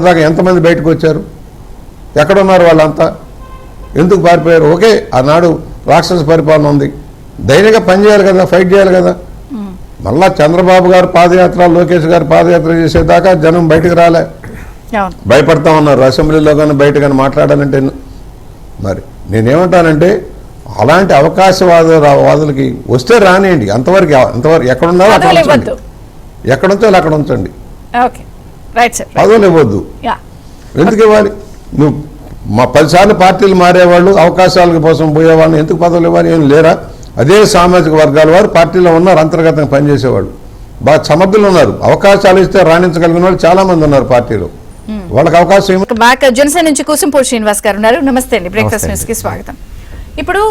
దాకా ఎంతమంది బయటకు వచ్చారు? ఎక్కడున్నారు వాళ్ళంతా? ఎందుకు పారిపోయారు? ఓకే, ఆనాడు రాక్షస పరిపాలన ఉంది, ధైర్యంగా పనిచేయాలి కదా, ఫైట్ చేయాలి కదా. మళ్ళా చంద్రబాబు గారు పాదయాత్ర, లోకేష్ గారు పాదయాత్ర చేసేదాకా జనం బయటకు రాలే, భయపడతా ఉన్నారు. అసెంబ్లీలో కానీ బయట కానీ మాట్లాడాలంటే. మరి నేనేమంటానంటే అలాంటి అవకాశవాదులకి వస్తే రానియండి, అంతవరకు ఎక్కడున్నారో అక్కడ ఉంచండి, ఎక్కడ ఉంచాలో అక్కడ ఉంచండి, పదవులు ఇవ్వద్దు. ఎందుకు ఇవ్వాలి? నువ్వు 10 సార్లు పార్టీలు మారేవాళ్ళు, అవకాశాల కోసం పోయేవాళ్ళని ఎందుకు పదవులు ఇవ్వాలి? ఏం లేరా? అదే సామాజిక వర్గాల వారు పార్టీలో ఉన్నారు, అంతర్గతంగా పనిచేసేవాళ్ళు బాగా సమర్థులు ఉన్నారు. అవకాశాలు ఇస్తే రాణించగలిగిన వాళ్ళు చాలా మంది ఉన్నారు పార్టీలో, వాళ్ళకి అవకాశం. జనసేన నుంచి కూసింపూడి శ్రీనివాస్ గారు ఉన్నారు. నమస్తే అండి, బ్రేక్ఫాస్ట్ న్యూస్ కి స్వాగతం. ఇప్పుడు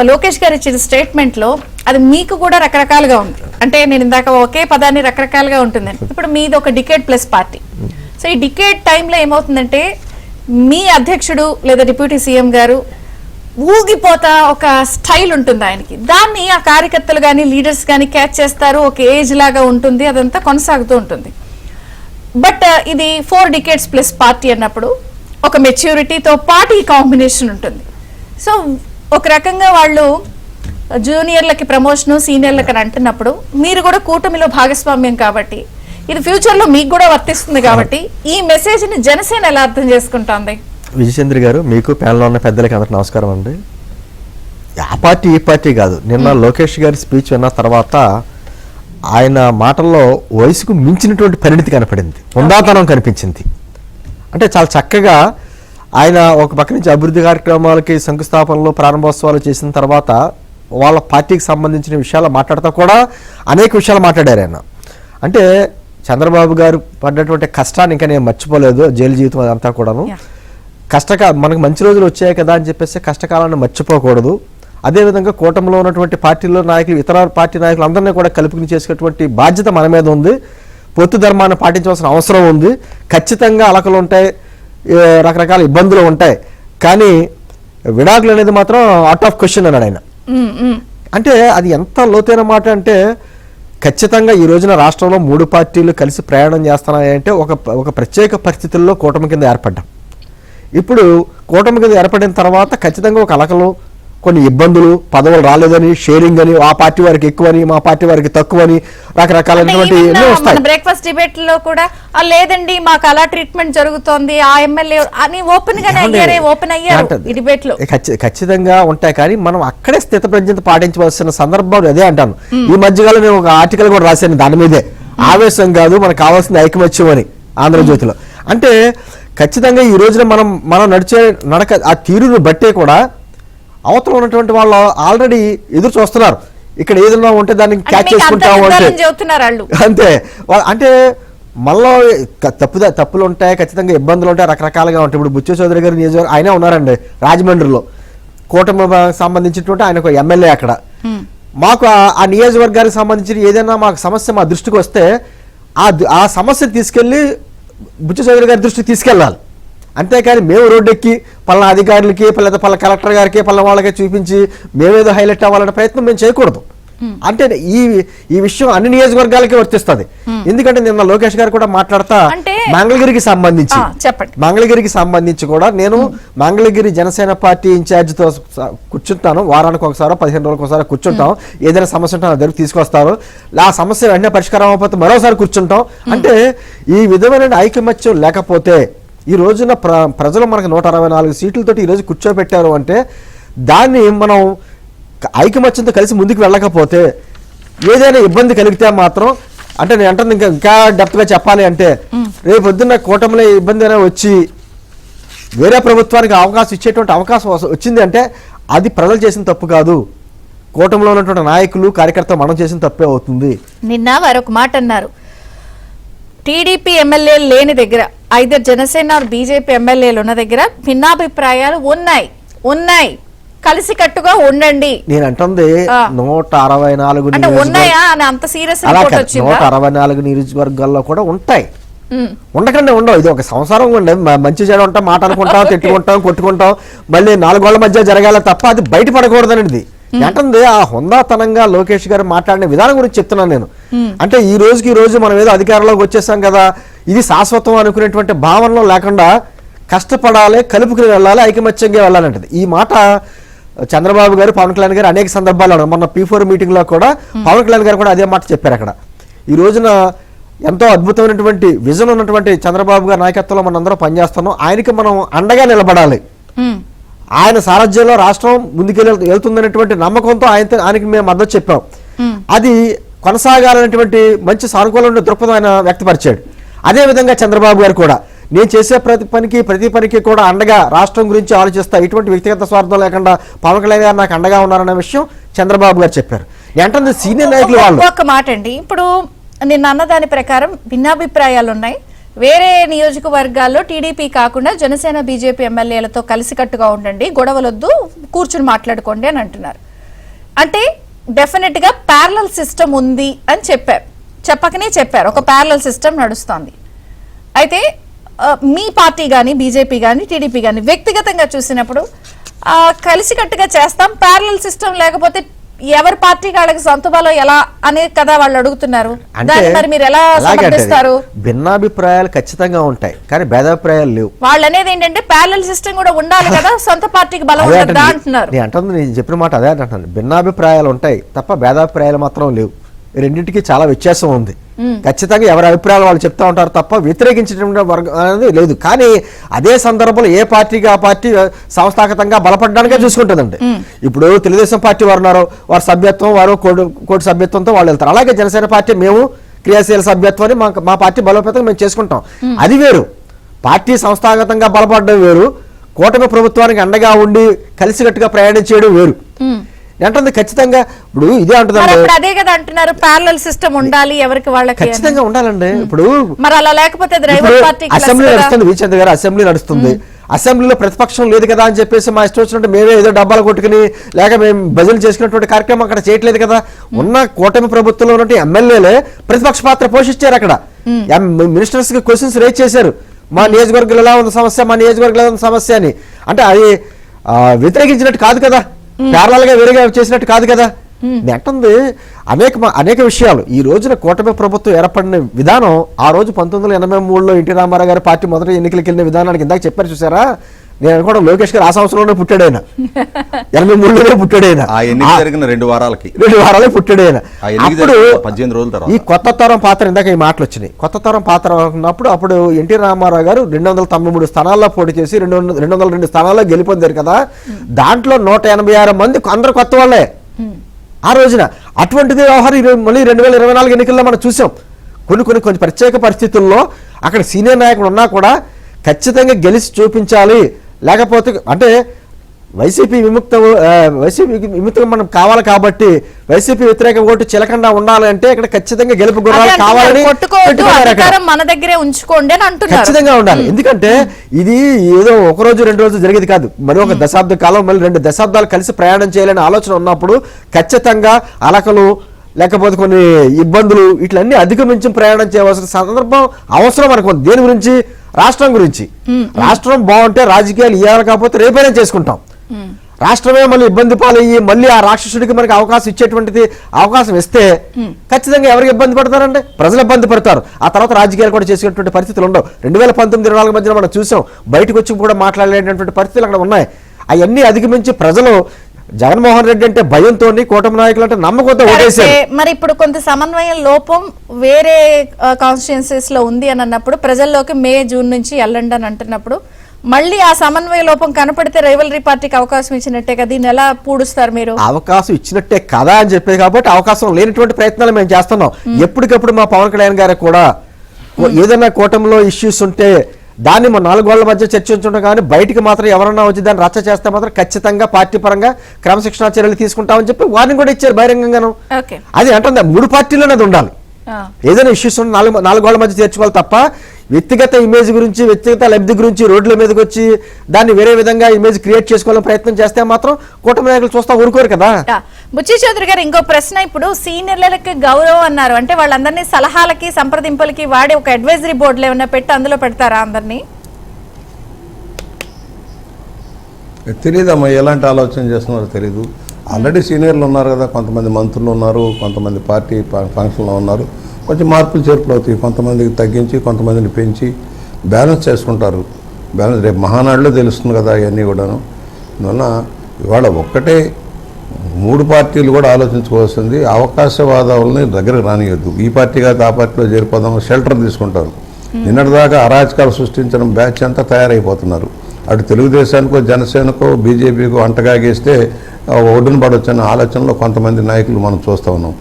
లోకేష్ గారు ఇచ్చిన స్టేట్మెంట్ లో అది మీకు కూడా రకరకాలుగా ఉంది. అంటే నేను ఇందాక ఒకే పదాన్ని రకరకాలుగా ఉంటుందని. ఇప్పుడు మీది ఒక డికేడ్ ప్లస్ పార్టీ. సో ఈ డికేడ్ టైంలో ఏమవుతుందంటే మీ అధ్యక్షుడు లేదా డిప్యూటీ సీఎం గారు ఊగిపోతా ఒక స్టైల్ ఉంటుంది ఆయనకి, దాన్ని ఆ కార్యకర్తలు కానీ లీడర్స్ కానీ క్యాచ్ చేస్తారు. ఒక ఏజ్ లాగా ఉంటుంది, అదంతా కొనసాగుతూ ఉంటుంది. బట్ ఇది 4 డికేడ్స్ ప్లస్ పార్టీ అన్నప్పుడు ఒక మెచ్యూరిటీతో పాటు ఈ కాంబినేషన్ ఉంటుంది. సో ఒక రకంగా వాళ్ళు జూనియర్లకి ప్రమోషన్, సీనియర్లకి అని అంటున్నప్పుడు మీరు కూడా కూటమిలో భాగస్వామ్యం కాబట్టి ఇది ఫ్యూచర్ లో మీకు కూడా వర్తిస్తుంది కాబట్టి ఈ మెసేజ్ ని జనసేన ఎలా అర్థం చేసుకుంటుంది? విజయచంద్ర గారు, మీకు ప్యానెల్లో ఉన్న పెద్దలకి అందరికి నమస్కారం అండి. ఆ పార్టీ ఈ పార్టీ కాదు. నిన్న లోకేష్ గారి స్పీచ్ విన్న తర్వాత ఆయన మాటల్లో వయసుకు మించినటువంటి పరిణితి కనపడింది, ఉందాతనం కనిపించింది. అంటే చాలా చక్కగా ఆయన ఒక పక్క నుంచి అభివృద్ధి కార్యక్రమాలకి శంకుస్థాపనలు ప్రారంభోత్సవాలు చేసిన తర్వాత వాళ్ళ పార్టీకి సంబంధించిన విషయాలు మాట్లాడుతూ కూడా అనేక విషయాలు మాట్లాడారు ఆయన. అంటే చంద్రబాబు గారు పడ్డటువంటి కష్టాన్ని ఇంకా నేను మర్చిపోలేదు, జైలు జీవితం అదంతా కూడాను. మనకు మంచి రోజులు వచ్చాయి కదా అని చెప్పేసి కష్టకాలాన్ని మర్చిపోకూడదు. అదేవిధంగా కూటమిలో ఉన్నటువంటి పార్టీలో నాయకులు, ఇతర పార్టీ నాయకులు అందరినీ కూడా కలుపుకుని చేసేటువంటి బాధ్యత మన మీద ఉంది. పొత్తు ధర్మాన్ని పాటించవలసిన అవసరం ఉంది. ఖచ్చితంగా అలకలు ఉంటాయి, రకరకాల ఇబ్బందులు ఉంటాయి, కానీ విడాకులు అనేది మాత్రం అవుట్ ఆఫ్ క్వశ్చన్ అన్నాడు ఆయన. అంటే అది ఎంత లోతైన మాట అంటే, ఖచ్చితంగా ఈ రోజున రాష్ట్రంలో 3 పార్టీలు కలిసి ప్రయాణం చేస్తున్నాయంటే ఒక ప్రత్యేక పరిస్థితుల్లో కూటమి కింద ఏర్పడ్డాం. ఇప్పుడు కూటమి కింద ఏర్పడిన తర్వాత ఖచ్చితంగా ఒక అలకలు, కొన్ని ఇబ్బందులు, పదవులు రాలేదని, షేరింగ్ అని, ఆ పార్టీ వారికి ఎక్కువని, మా పార్టీ వారికి తక్కువని, రకరకాలైనటువంటి ఎన్నో వస్తాయి. బ్రేక్ఫాస్ట్ డిబేట్ లో కూడా లేదండి మాకు అలా ట్రీట్మెంట్ జరుగుతోంది ఆ ఎమ్మెల్యే అని ఓపెన్ అయ్యారు ఈ డిబేట్ లో. ఖచ్చితంగా ఉంటాయి, కానీ మనం అక్కడే స్థితప్రజ్ఞత పాటించవలసిన సందర్భం అదే అంటాను. ఈ మధ్యకాలం నేను ఒక ఆర్టికల్ కూడా రాశాను దాని మీదే, ఆవేశం కాదు మనకు కావాల్సిన ఐకమత్యం అని ఆంధ్రజ్యోతిలో. అంటే ఖచ్చితంగా ఈ రోజున మనం నడిచే నడక ఆ తీరును బట్టే కూడా అవతల ఉన్నటువంటి వాళ్ళు ఆల్రెడీ ఎదురు చూస్తున్నారు. ఇక్కడ ఏదైనా ఉంటే దాన్ని క్యాచ్ చేసుకుంటాము అంతే. అంటే మనలో తప్పులు ఉంటాయి, ఖచ్చితంగా ఇబ్బందులు ఉంటాయి, రకరకాలుగా ఉంటాయి. ఇప్పుడు బుచ్చ చౌదరి గారు నియోజకవర్గం ఆయనే ఉన్నారండి రాజమండ్రిలో, కూటమి సంబంధించినటువంటి ఆయన ఒక ఎమ్మెల్యే అక్కడ. మాకు ఆ నియోజకవర్గానికి సంబంధించిన ఏదైనా మాకు సమస్య మా దృష్టికి వస్తే ఆ సమస్య తీసుకెళ్లి బుచ్చ చౌదరి గారి దృష్టికి తీసుకెళ్ళాలి. అంతేకాని మేము రోడ్డెక్కి పలానా అధికారులకి లేదా పలానా కలెక్టర్ గారికి పలానా వాళ్ళకి చూపించి మేమేదో హైలైట్ అవ్వాలనే ప్రయత్నం మేము చేయకూడదు. అంటే ఈ విషయం అన్ని నియోజకవర్గాలకి వర్తిస్తుంది. ఎందుకంటే నిన్న లోకేష్ గారు కూడా మాట్లాడతా మంగళగిరికి సంబంధించి కూడా నేను మంగళగిరి జనసేన పార్టీ ఇన్ఛార్జితో కూర్చుంటాను, వారానికి ఒకసారి 15 రోజులకు ఒకసారి కూర్చుంటాం. ఏదైనా సమస్య ఉంటే నా దగ్గర తీసుకొస్తారు, ఆ సమస్య వెంటనే పరిష్కారం అవ్వకపోతే మరోసారి కూర్చుంటాం. అంటే ఈ విధమైన ఐకమత్యం లేకపోతే ఈ రోజున ప్రజలు మనకు 164 సీట్లతో ఈరోజు కూర్చోబెట్టారు అంటే దాన్ని మనం ఐకమత్యంతో కలిసి ముందుకు వెళ్ళకపోతే ఏదైనా ఇబ్బంది కలిగితే మాత్రం, అంటే నేను అంటుంది ఇంకా డెప్త్గా చెప్పాలి అంటే, రేపు పొద్దున్న కూటమిలో ఇబ్బంది అయినా వచ్చి వేరే ప్రభుత్వానికి అవకాశం ఇచ్చేటువంటి అవకాశం వచ్చింది అంటే అది ప్రజలు చేసిన తప్పు కాదు, కూటమిలో ఉన్నటువంటి నాయకులు కార్యకర్తలు మనం చేసిన తప్పే అవుతుంది. నిన్న మరొక మాట అన్నారు, టీడీపీ ఎమ్మెల్యేలు లేని దగ్గర, ఐదర్ జనసేన బీజేపీ ఎమ్మెల్యేలు ఉన్న దగ్గర భిన్నాభిప్రాయాలు ఉన్నాయి, కలిసికట్టుగా ఉండండి. నేను అంటుంది 164 నియోజకవర్గాల్లో కూడా ఉంటాయి, ఉండకండి ఉండవు. ఇది ఒక సంసారం ఉండే, మంచి చెడు ఉంటాం, మాట అనుకుంటాం, తిట్టుకుంటాం, కొట్టుకుంటాం, మళ్ళీ 4 గోళ్ల మధ్య జరగాల తప్ప అది బయటపడకూడదనేది అంటే ఆ హుందాతనంగా లోకేష్ గారు మాట్లాడిన విధానం గురించి చెప్తున్నాను నేను. అంటే ఈ రోజు మనం ఏదో అధికారంలోకి వచ్చేసాం కదా, ఇది శాశ్వతం అనుకునేటువంటి భావనలో లేకుండా కష్టపడాలి, కలుపుకుని వెళ్ళాలి, ఐకమత్యంగా వెళ్ళాలంటది. ఈ మాట చంద్రబాబు గారు, పవన్ కళ్యాణ్ గారు అనేక సందర్భాల్లో, మొన్న P4 మీటింగ్ లో కూడా పవన్ కళ్యాణ్ గారు కూడా అదే మాట చెప్పారు. అక్కడ ఈ రోజున ఎంతో అద్భుతమైనటువంటి విజన్ ఉన్నటువంటి చంద్రబాబు గారి నాయకత్వంలో మనం అందరం పనిచేస్తున్నాం, ఆయనకి మనం అండగా నిలబడాలి. ఆయన సారథ్యంలో రాష్ట్రం ముందుకెళ్తుందనేటువంటి నమ్మకంతో ఆయనకి మేము మద్దతు చెప్పాం. అది కొనసాగాలనేటువంటి మంచి సానుకూలమైన దృక్పథం ఆయన వ్యక్తపరిచాడు. అదేవిధంగా చంద్రబాబు గారు కూడా నేను చేసే ప్రతి పనికి కూడా అండగా రాష్ట్రం గురించి ఆలోచిస్తా, ఇటువంటి వ్యక్తిగత స్వార్థం లేకుండా పవన్ కళ్యాణ్ గారు నాకు అండగా ఉన్నారన్న విషయం చంద్రబాబు గారు చెప్పారు. అంటే సీనియర్ నాయకులు వాళ్ళు. ఒక మాట అండి, ఇప్పుడు నిన్న అన్న దాని ప్రకారం భిన్నాభిప్రాయాలు ఉన్నాయి, వేరే నియోజకవర్గాల్లో టీడీపీ కాకుండా జనసేన బీజేపీ ఎమ్మెల్యేలతో కలిసికట్టుగా ఉండండి, గొడవలొద్దు, కూర్చుని మాట్లాడుకోండి అని అంటున్నారు. అంటే డెఫినెట్ గా ప్యారలల్ సిస్టమ్ ఉంది అని చెప్పారు, ఒక ప్యారలల్ సిస్టమ్ నడుస్తోంది. అయితే మీ పార్టీ కానీ బీజేపీ కానీ టీడీపీ కానీ వ్యక్తిగతంగా చూసినప్పుడు కలిసికట్టుగా చేస్తాం, ప్యారలల్ సిస్టమ్ లేకపోతే ఎవరి పార్టీ వాళ్ళకి సొంత బలం ఎలా అనే కదా వాళ్ళు అడుగుతున్నారు. మరి మీరు ఎలా సమర్థిస్తారు? భిన్నాభిప్రాయాలు ఖచ్చితంగా ఉంటాయి, కానీ భేదాభిప్రాయాలు లేవు. వాళ్ళు అనేది ఏంటంటే ప్యారలల్ సిస్టమ్ కూడా ఉండాలి కదా, సొంత పార్టీకి బలం ఉండదా అంటున్నారు. నేను చెప్పిన మాట అదే అంటున్నాను, భిన్నాభిప్రాయాలు ఉంటాయి తప్ప భేదాభిప్రాయాలు మాత్రం లేవు. రెండింటికి చాలా వ్యత్యాసం ఉంది. ఖచ్చితంగా ఎవరి అభిప్రాయాలు వాళ్ళు చెప్తా ఉంటారు తప్ప వ్యతిరేకించడం వర్గం అనేది లేదు. కానీ అదే సందర్భంలో ఏ పార్టీకి ఆ పార్టీ సంస్థాగతంగా బలపడడానికే చూసుకుంటుందండి. ఇప్పుడు తెలుగుదేశం పార్టీ వారు ఉన్నారు, వారి సభ్యత్వం, వారు కోటి సభ్యత్వంతో వాళ్ళు వెళ్తారు. అలాగే జనసేన పార్టీ మేము క్రియాశీల సభ్యత్వాన్ని మా పార్టీ బలోపేతం మేము చేసుకుంటాం, అది వేరు. పార్టీ సంస్థాగతంగా బలపడడం వేరు, కూటమి ప్రభుత్వానికి అండగా ఉండి కలిసికట్టుగా ప్రయాణం చేయడం వేరు. అంటే ఖచ్చితంగా ఇప్పుడు ఇదే అంటుందండి, అదే కదా అంటున్నారు, ప్యారలల్ సిస్టమ్ ఉండాలి ఎవరికి వాళ్ళకి, ఖచ్చితంగా ఉండాలండి. ఇప్పుడు మరి అలా లేకపోతే అసెంబ్లీ నడుస్తుంది, విచంద్ర గారు అసెంబ్లీ నడుస్తుంది, అసెంబ్లీలో ప్రతిపక్షం లేదు కదా అని చెప్పేసి మా ఇష్టం వచ్చినట్టు మేమే ఏదో డబ్బాలు కొట్టుకుని లేక మేము బదిలీ చేసుకున్నటువంటి కార్యక్రమం అక్కడ చేయట్లేదు కదా. ఉన్న కూటమి ప్రభుత్వంలో ఉన్నటువంటి ఎమ్మెల్యేలే ప్రతిపక్ష పాత్ర పోషించారు. అక్కడ మినిస్టర్స్ కి క్వశ్చన్స్ రేజ్ చేశారు, మా నియోజకవర్గంలో ఎలా ఉన్న సమస్య, మా నియోజకవర్గంలో ఉన్న సమస్య అని. అంటే అది వ్యతిరేకించినట్టు కాదు కదా, ప్యారలల్ గా వేరేగా చేసినట్టు కాదు కదా. నెట్టుంది అనేక విషయాలు. ఈ రోజున కూటమి ప్రభుత్వం ఏర్పడిన విధానం ఆ రోజు 1983లో ఎన్టీ రామారావు గారి పార్టీ మొదటి ఎన్నికలకు వెళ్ళిన విధానానికి ఇందాక చెప్పారు చూసారా. నేను అనుకోవడం లోకేష్ గారు ఆ సంవత్సరంలోనే పుట్టాడు ఆయన, 83లోనే పుట్టాడు ఆయన, 2 వారాలకి పుట్టాడు ఆయన. అప్పుడు 18 రోజుల తర్వాత ఈ కొత్త తరం పాత్ర, ఇందాక ఈ మాటలు వచ్చినాయి, కొత్త తరం పాత్ర ఉన్నప్పుడు అప్పుడు ఎన్టీ రామారావు గారు 293 స్థానాల్లో పోటీ చేసి 202 స్థానాల్లో గెలిపొందారు కదా. దాంట్లో 186 మంది అందరు కొత్త వాళ్ళే ఆ రోజున. అటువంటిది వ్యవహారం మళ్ళీ 2024 ఎన్నికల్లో మనం చూసాం. కొన్ని ప్రత్యేక పరిస్థితుల్లో అక్కడ సీనియర్ నాయకుడు ఉన్నా కూడా ఖచ్చితంగా గెలిచి చూపించాలి, లేకపోతే అంటే వైసీపీ విముక్తం మనం కావాలి కాబట్టి వైసీపీ వ్యతిరేక ఓటు చిలకుండా ఉండాలి అంటే ఇక్కడ ఖచ్చితంగా గెలుపు గుర్రాలు కావాలని మన దగ్గరే ఉంచుకోండి అని అంటున్నారు. ఖచ్చితంగా ఉండాలి. ఎందుకంటే ఇది ఏదో ఒక రోజు 2 రోజులు జరిగేది కాదు, మరి ఒక దశాబ్ద కాలం మళ్ళీ 2 దశాబ్దాలు కలిసి ప్రయాణం చేయాలనే ఆలోచన ఉన్నప్పుడు ఖచ్చితంగా అలకలు లేకపోతే కొన్ని ఇబ్బందులు ఇట్లన్నీ అధిగమించి ప్రయాణం చేయవలసిన సందర్భం అవసరం అనుకోండి. దేని గురించి? రాష్ట్రం గురించి. రాష్ట్రం బాగుంటే రాజకీయాలు ఇవ్వాలి, కాకపోతే రేపైనా చేసుకుంటాం. రాష్ట్రమే మళ్ళీ ఇబ్బంది పాలయ్యి మళ్ళీ ఆ రాక్షసుడికి మనకి అవకాశం ఇచ్చేటువంటిది అవకాశం ఇస్తే ఖచ్చితంగా ఎవరికి ఇబ్బంది పడతారంటే ప్రజలు ఇబ్బంది పడతారు. ఆ తర్వాత రాజకీయాలు కూడా చేసుకునేటువంటి పరిస్థితులు ఉండవు. 2019-24 మధ్యన మనం చూసాం, బయటకు వచ్చి కూడా మాట్లాడలేనటువంటి పరిస్థితులు అక్కడ ఉన్నాయి. అవన్నీ అధిగమించి ప్రజలు జగన్మోహన్ రెడ్డి అంటే భయంతో, కూటమి నాయకులు అంటే నమ్మకంతో ఓటేశారు. మరి ఇప్పుడు కొంత సమన్వయం లోపం వేరే కాన్స్టిట్యుయెన్సీస్ లో ఉంది అని అన్నప్పుడు, ప్రజల్లోకి మే జూన్ నుంచి వెళ్ళండి అని అంటున్నప్పుడు మళ్ళీ ఆ సమన్వయ లోపం కనపడితే రైవలరీ పార్టీకి అవకాశం ఇచ్చినట్టే కదా. దీన్ని ఎలా పూడుస్తారు మీరు? అవకాశం ఇచ్చినట్టే కదా అని చెప్పేది కాబట్టి అవకాశం లేనటువంటి ప్రయత్నాలు మేము చేస్తున్నాం. ఎప్పటికప్పుడు మా పవన్ కళ్యాణ్ గారికి కూడా ఏదైనా కూటమిలో ఇష్యూస్ ఉంటే దాన్ని మా 4 గోళ్ల మధ్య చర్చించడం కానీ బయటికి మాత్రం ఎవరన్నా వచ్చి దాన్ని రచ్చ చేస్తే మాత్రం ఖచ్చితంగా పార్టీ పరంగా క్రమశిక్షణా చర్యలు తీసుకుంటామని చెప్పి వారిని కూడా ఇచ్చారు బహిరంగంగాను. అది అంటే 3 పార్టీలోనే ఉండాలి. ఏదైనా ఇష్యూస్ ఉంటే 4 గోళ్ల మధ్య చేర్చుకోవాలి తప్ప వ్యక్తిగత ఇమేజ్ గురించి, వ్యక్తిగత లబ్ధి గురించి రోడ్ల మీదకి వచ్చి దాన్ని వేరే విధంగా ఇమేజ్ క్రియేట్ చేసుకోవాలని ప్రయత్నం చేస్తే మాత్రం కూటమి నాయకులు చూస్తా ఊరుకోరు కదా. బుచ్చి చౌదరి గారు, ఇంకో ప్రశ్న. ఇప్పుడు సీనియర్లకి గౌరవం అన్నారు, అంటే వాళ్ళందరినీ సలహాలకి సంప్రదింపులకి వాడి ఒక అడ్వైజరీ బోర్డులు ఏమన్నా పెట్టి అందులో పెడతారా అందరినీ? తెలియదమ్మా, ఎలాంటి ఆలోచన చేస్తున్నారో తెలీదు. ఆల్రెడీ సీనియర్లు ఉన్నారు కదా, కొంతమంది మంత్రులు ఉన్నారు, కొంతమంది పార్టీ ఫంక్షన్లో ఉన్నారు. కొంచెం మార్పులు చేర్పులు అవుతాయి, కొంతమందికి తగ్గించి కొంతమందిని పెంచి బ్యాలెన్స్ చేసుకుంటారు. బ్యాలెన్స్ రేపు మహానాడులో తెలుస్తుంది కదా ఇవన్నీ కూడాను. అందువల్ల ఇవాళ ఒక్కటే 3 పార్టీలు కూడా ఆలోచించుకోవాల్సింది, అవకాశవాదాలని దగ్గరకు రానియద్దు. ఈ పార్టీ కాదు ఆ పార్టీలో చేరిపోదాం, షెల్టర్ తీసుకుంటారు. నిన్నటిదాకా అరాచకాలు సృష్టించడం బ్యాచ్ అంతా తయారైపోతున్నారు. అటు తెలుగుదేశానికో జనసేనకో బీజేపీకో అంటగాగేస్తే ఒడ్డున పడవచ్చన్న ఆలోచనలో కొంతమంది నాయకులు మనం చూస్తూ ఉన్నాం.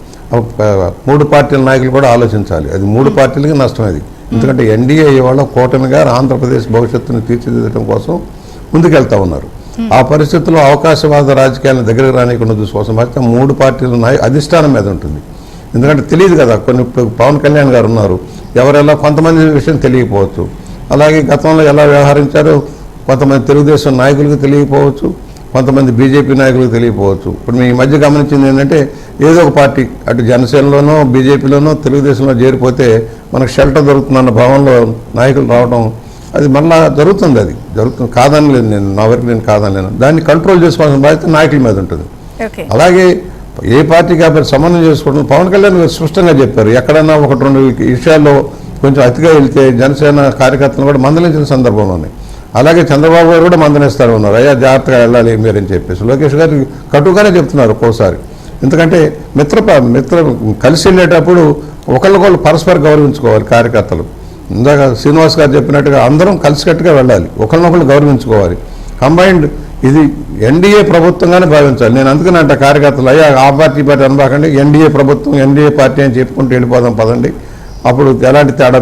3 పార్టీల నాయకులు కూడా ఆలోచించాలి. అది 3 పార్టీలకి నష్టం. అది ఎందుకంటే ఎన్డీఏ ఇవాళ కూటమిగా ఆంధ్రప్రదేశ్ భవిష్యత్తును తీర్చిదిద్దడం కోసం ముందుకెళ్తా ఉన్నారు. ఆ పరిస్థితుల్లో అవకాశవాద రాజకీయాలను దగ్గరకు రానికుండా చూసుకోవాల్సిన బాధ్యత 3 పార్టీల అధిష్టానం మీద ఉంటుంది. ఎందుకంటే తెలియదు కదా, కొన్ని ఇప్పుడు పవన్ కళ్యాణ్ గారు ఉన్నారు, ఎవరెలా కొంతమంది విషయం తెలియకపోవచ్చు. అలాగే గతంలో ఎలా వ్యవహరించారో కొంతమంది తెలుగుదేశం నాయకులకు తెలియకపోవచ్చు, కొంతమంది బీజేపీ నాయకులకు తెలియకపోవచ్చు. ఇప్పుడు మీ మధ్య గమనించింది ఏంటంటే ఏదో ఒక పార్టీ అటు జనసేనలోనో బీజేపీలోనో తెలుగుదేశంలో చేరిపోతే మనకు షెల్టర్ దొరుకుతుందన్న భావనలో నాయకులు రావడం అది మళ్ళా జరుగుతుంది. అది జరుగుతుంది కాదని లేదు, నా వరకు నేను కాదనలేను. దాన్ని కంట్రోల్ చేసుకోవాల్సిన బాధ్యత నాయకుల మీద ఉంటుంది. అలాగే ఏ పార్టీ కాబట్టి సమన్వయం చేసుకోవడం పవన్ కళ్యాణ్ గారు స్పష్టంగా చెప్పారు. ఎక్కడన్నా 1-2 విషయాల్లో కొంచెం అతిగా వెళ్తే జనసేన కార్యకర్తలు కూడా మందలించిన సందర్భంలో ఉన్నాయి. అలాగే చంద్రబాబు గారు కూడా మందలిస్తారు ఉన్నారు, అయ్యా జాగ్రత్తగా వెళ్ళాలి మీరని చెప్పేసి. లోకేష్ గారు కటుగానే చెప్తున్నారు ఒక్కోసారి. ఎందుకంటే మిత్ర కలిసి వెళ్ళేటప్పుడు ఒకళ్ళకొకళ్ళు పరస్పర గౌరవించుకోవాలి కార్యకర్తలు. ఇందాక శ్రీనివాస్ గారు చెప్పినట్టుగా అందరం కలిసికట్టుగా వెళ్ళాలి, ఒకళ్ళనొకళ్ళు గౌరవించుకోవాలి. కంబైన్డ్ ఇది ఎన్డీఏ ప్రభుత్వంగానే భావించాలి. నేను అందుకని అంటే కార్యకర్తలు అయ్యా ఆ పార్టీ అనబాకండి, ఎన్డీఏ ప్రభుత్వం ఎన్డీఏ పార్టీ అని చెప్పుకుంటూ వెళ్ళిపోదాం పదండి, అప్పుడు ఎలాంటి తేడా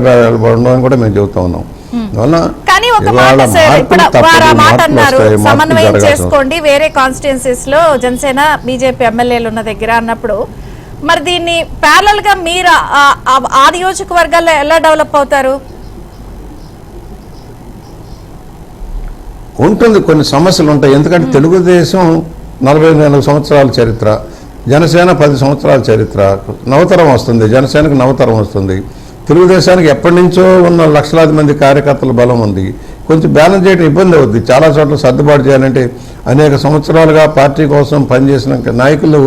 ఉండదని కూడా మేము చెబుతా ఉన్నాం. అందువల్ల కానీ ఒక ఇవాళ మాట సార్, ఇప్పుడు మార్పులు వారు ఆ తప్పదు, మాట మార్పులు అన్నారు, వస్తాయి, మార్పులు సమన్వయం జరగాల్సి చేసుకోండి వేరే కాన్స్టిట్యున్సీస్ లో జనసేన బీజేపీ ఎమ్మెల్యేలు ఉన్న దగ్గర అన్నప్పుడు, మరి దీన్ని ప్యారలల్ గా మీరు ఆ నియోజకవర్గాల్లో ఎలా డెవలప్ అవుతారు? ఉంటుంది, కొన్ని సమస్యలు ఉంటాయి. ఎందుకంటే తెలుగుదేశం 44 సంవత్సరాల చరిత్ర, జనసేన 10 సంవత్సరాల చరిత్ర, నవతరం వస్తుంది, జనసేనకు నవతరం వస్తుంది. తెలుగుదేశానికి ఎప్పటి నుంచో ఉన్న లక్షలాది మంది కార్యకర్తల బలం ఉంది. కొంచెం బ్యాలెన్స్ చేయడం ఇబ్బంది అవుద్ది. చాలా చోట్ల సర్దుబాటు చేయాలంటే అనేక సంవత్సరాలుగా పార్టీ కోసం పనిచేసిన నాయకులు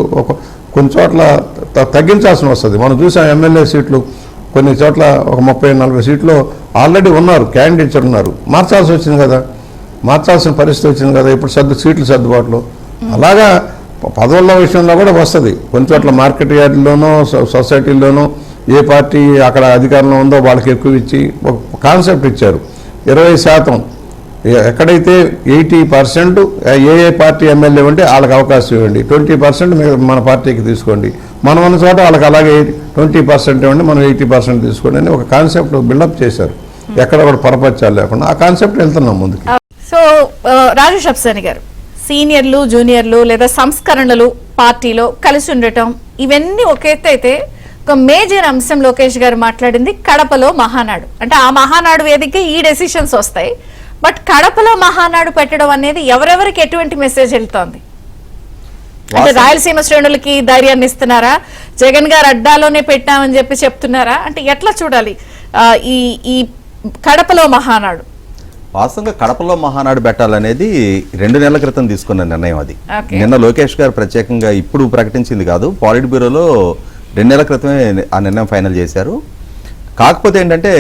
కొన్ని చోట్ల తగ్గించాల్సి వస్తుంది. మనం చూసాం ఎమ్మెల్యే సీట్లు కొన్ని చోట్ల ఒక 30-40 సీట్లు ఆల్రెడీ ఉన్నారు, క్యాండిడేట్స్ ఉన్నారు, మార్చాల్సి వచ్చింది కదా, మార్చాల్సిన పరిస్థితి వచ్చింది కదా. ఇప్పుడు సీట్లు సర్దుబాటులో అలాగా పదవుల విషయంలో కూడా వస్తుంది. కొన్ని చోట్ల మార్కెట్ యార్డుల్లోనో సొసైటీల్లోనో ఏ పార్టీ అక్కడ అధికారంలో ఉందో వాళ్ళకి ఎక్కువ ఇచ్చి ఒక కాన్సెప్ట్ ఇచ్చారు. 20% ఎక్కడైతే 80% ఏ పార్టీ ఎమ్మెల్యే ఉంటే వాళ్ళకి అవకాశం ఇవ్వండి, 20% మన పార్టీకి తీసుకోండి, మనం ఉన్న చోట వాళ్ళకి అలాగే 20% ఇవ్వండి, మనం 80% తీసుకోండి అని ఒక కాన్సెప్ట్ బిల్డప్ చేశారు. ఎక్కడ కూడా పొరపచ్చాలు లేకుండా ఆ కాన్సెప్ట్ వెళ్తున్నాం ముందుకు. సో రాజేష్ అప్సాని గారు, సీనియర్లు జూనియర్లు లేదా సంస్కరణలు పార్టీలో కలిసి ఉండటం ఇవన్నీ ఒక ఎత్తు అయితే, ఒక మేజర్ అంశం లోకేష్ గారు మాట్లాడింది కడపలో మహానాడు. అంటే ఆ మహానాడు వేదిక ఈ డెసిషన్స్ వస్తాయి, బట్ కడపలో మహానాడు పెట్టడం అనేది ఎవరెవరికి ఎటువంటి మెసేజ్ వెళ్తోంది? అంటే రాయలసీమ శ్రేణులకి ధైర్యాన్ని ఇస్తున్నారా, జగన్ గారు అడ్డాలోనే పెట్టామని చెప్పి చెప్తున్నారా? అంటే ఎట్లా చూడాలి ఈ కడపలో మహానాడు? వాస్తవంగా కడపలో మహానాడు పెట్టాలనేది 2 నెలల క్రితం తీసుకున్న నిర్ణయం అది. Okay. నిన్న లోకేష్ గారు ప్రత్యేకంగా ఇప్పుడు ప్రకటించింది కాదు, పాలిట్ బ్యూరోలో 2 నెలల క్రితమే ఆ నిర్ణయం ఫైనల్ చేశారు. కాకపోతే ఏంటంటే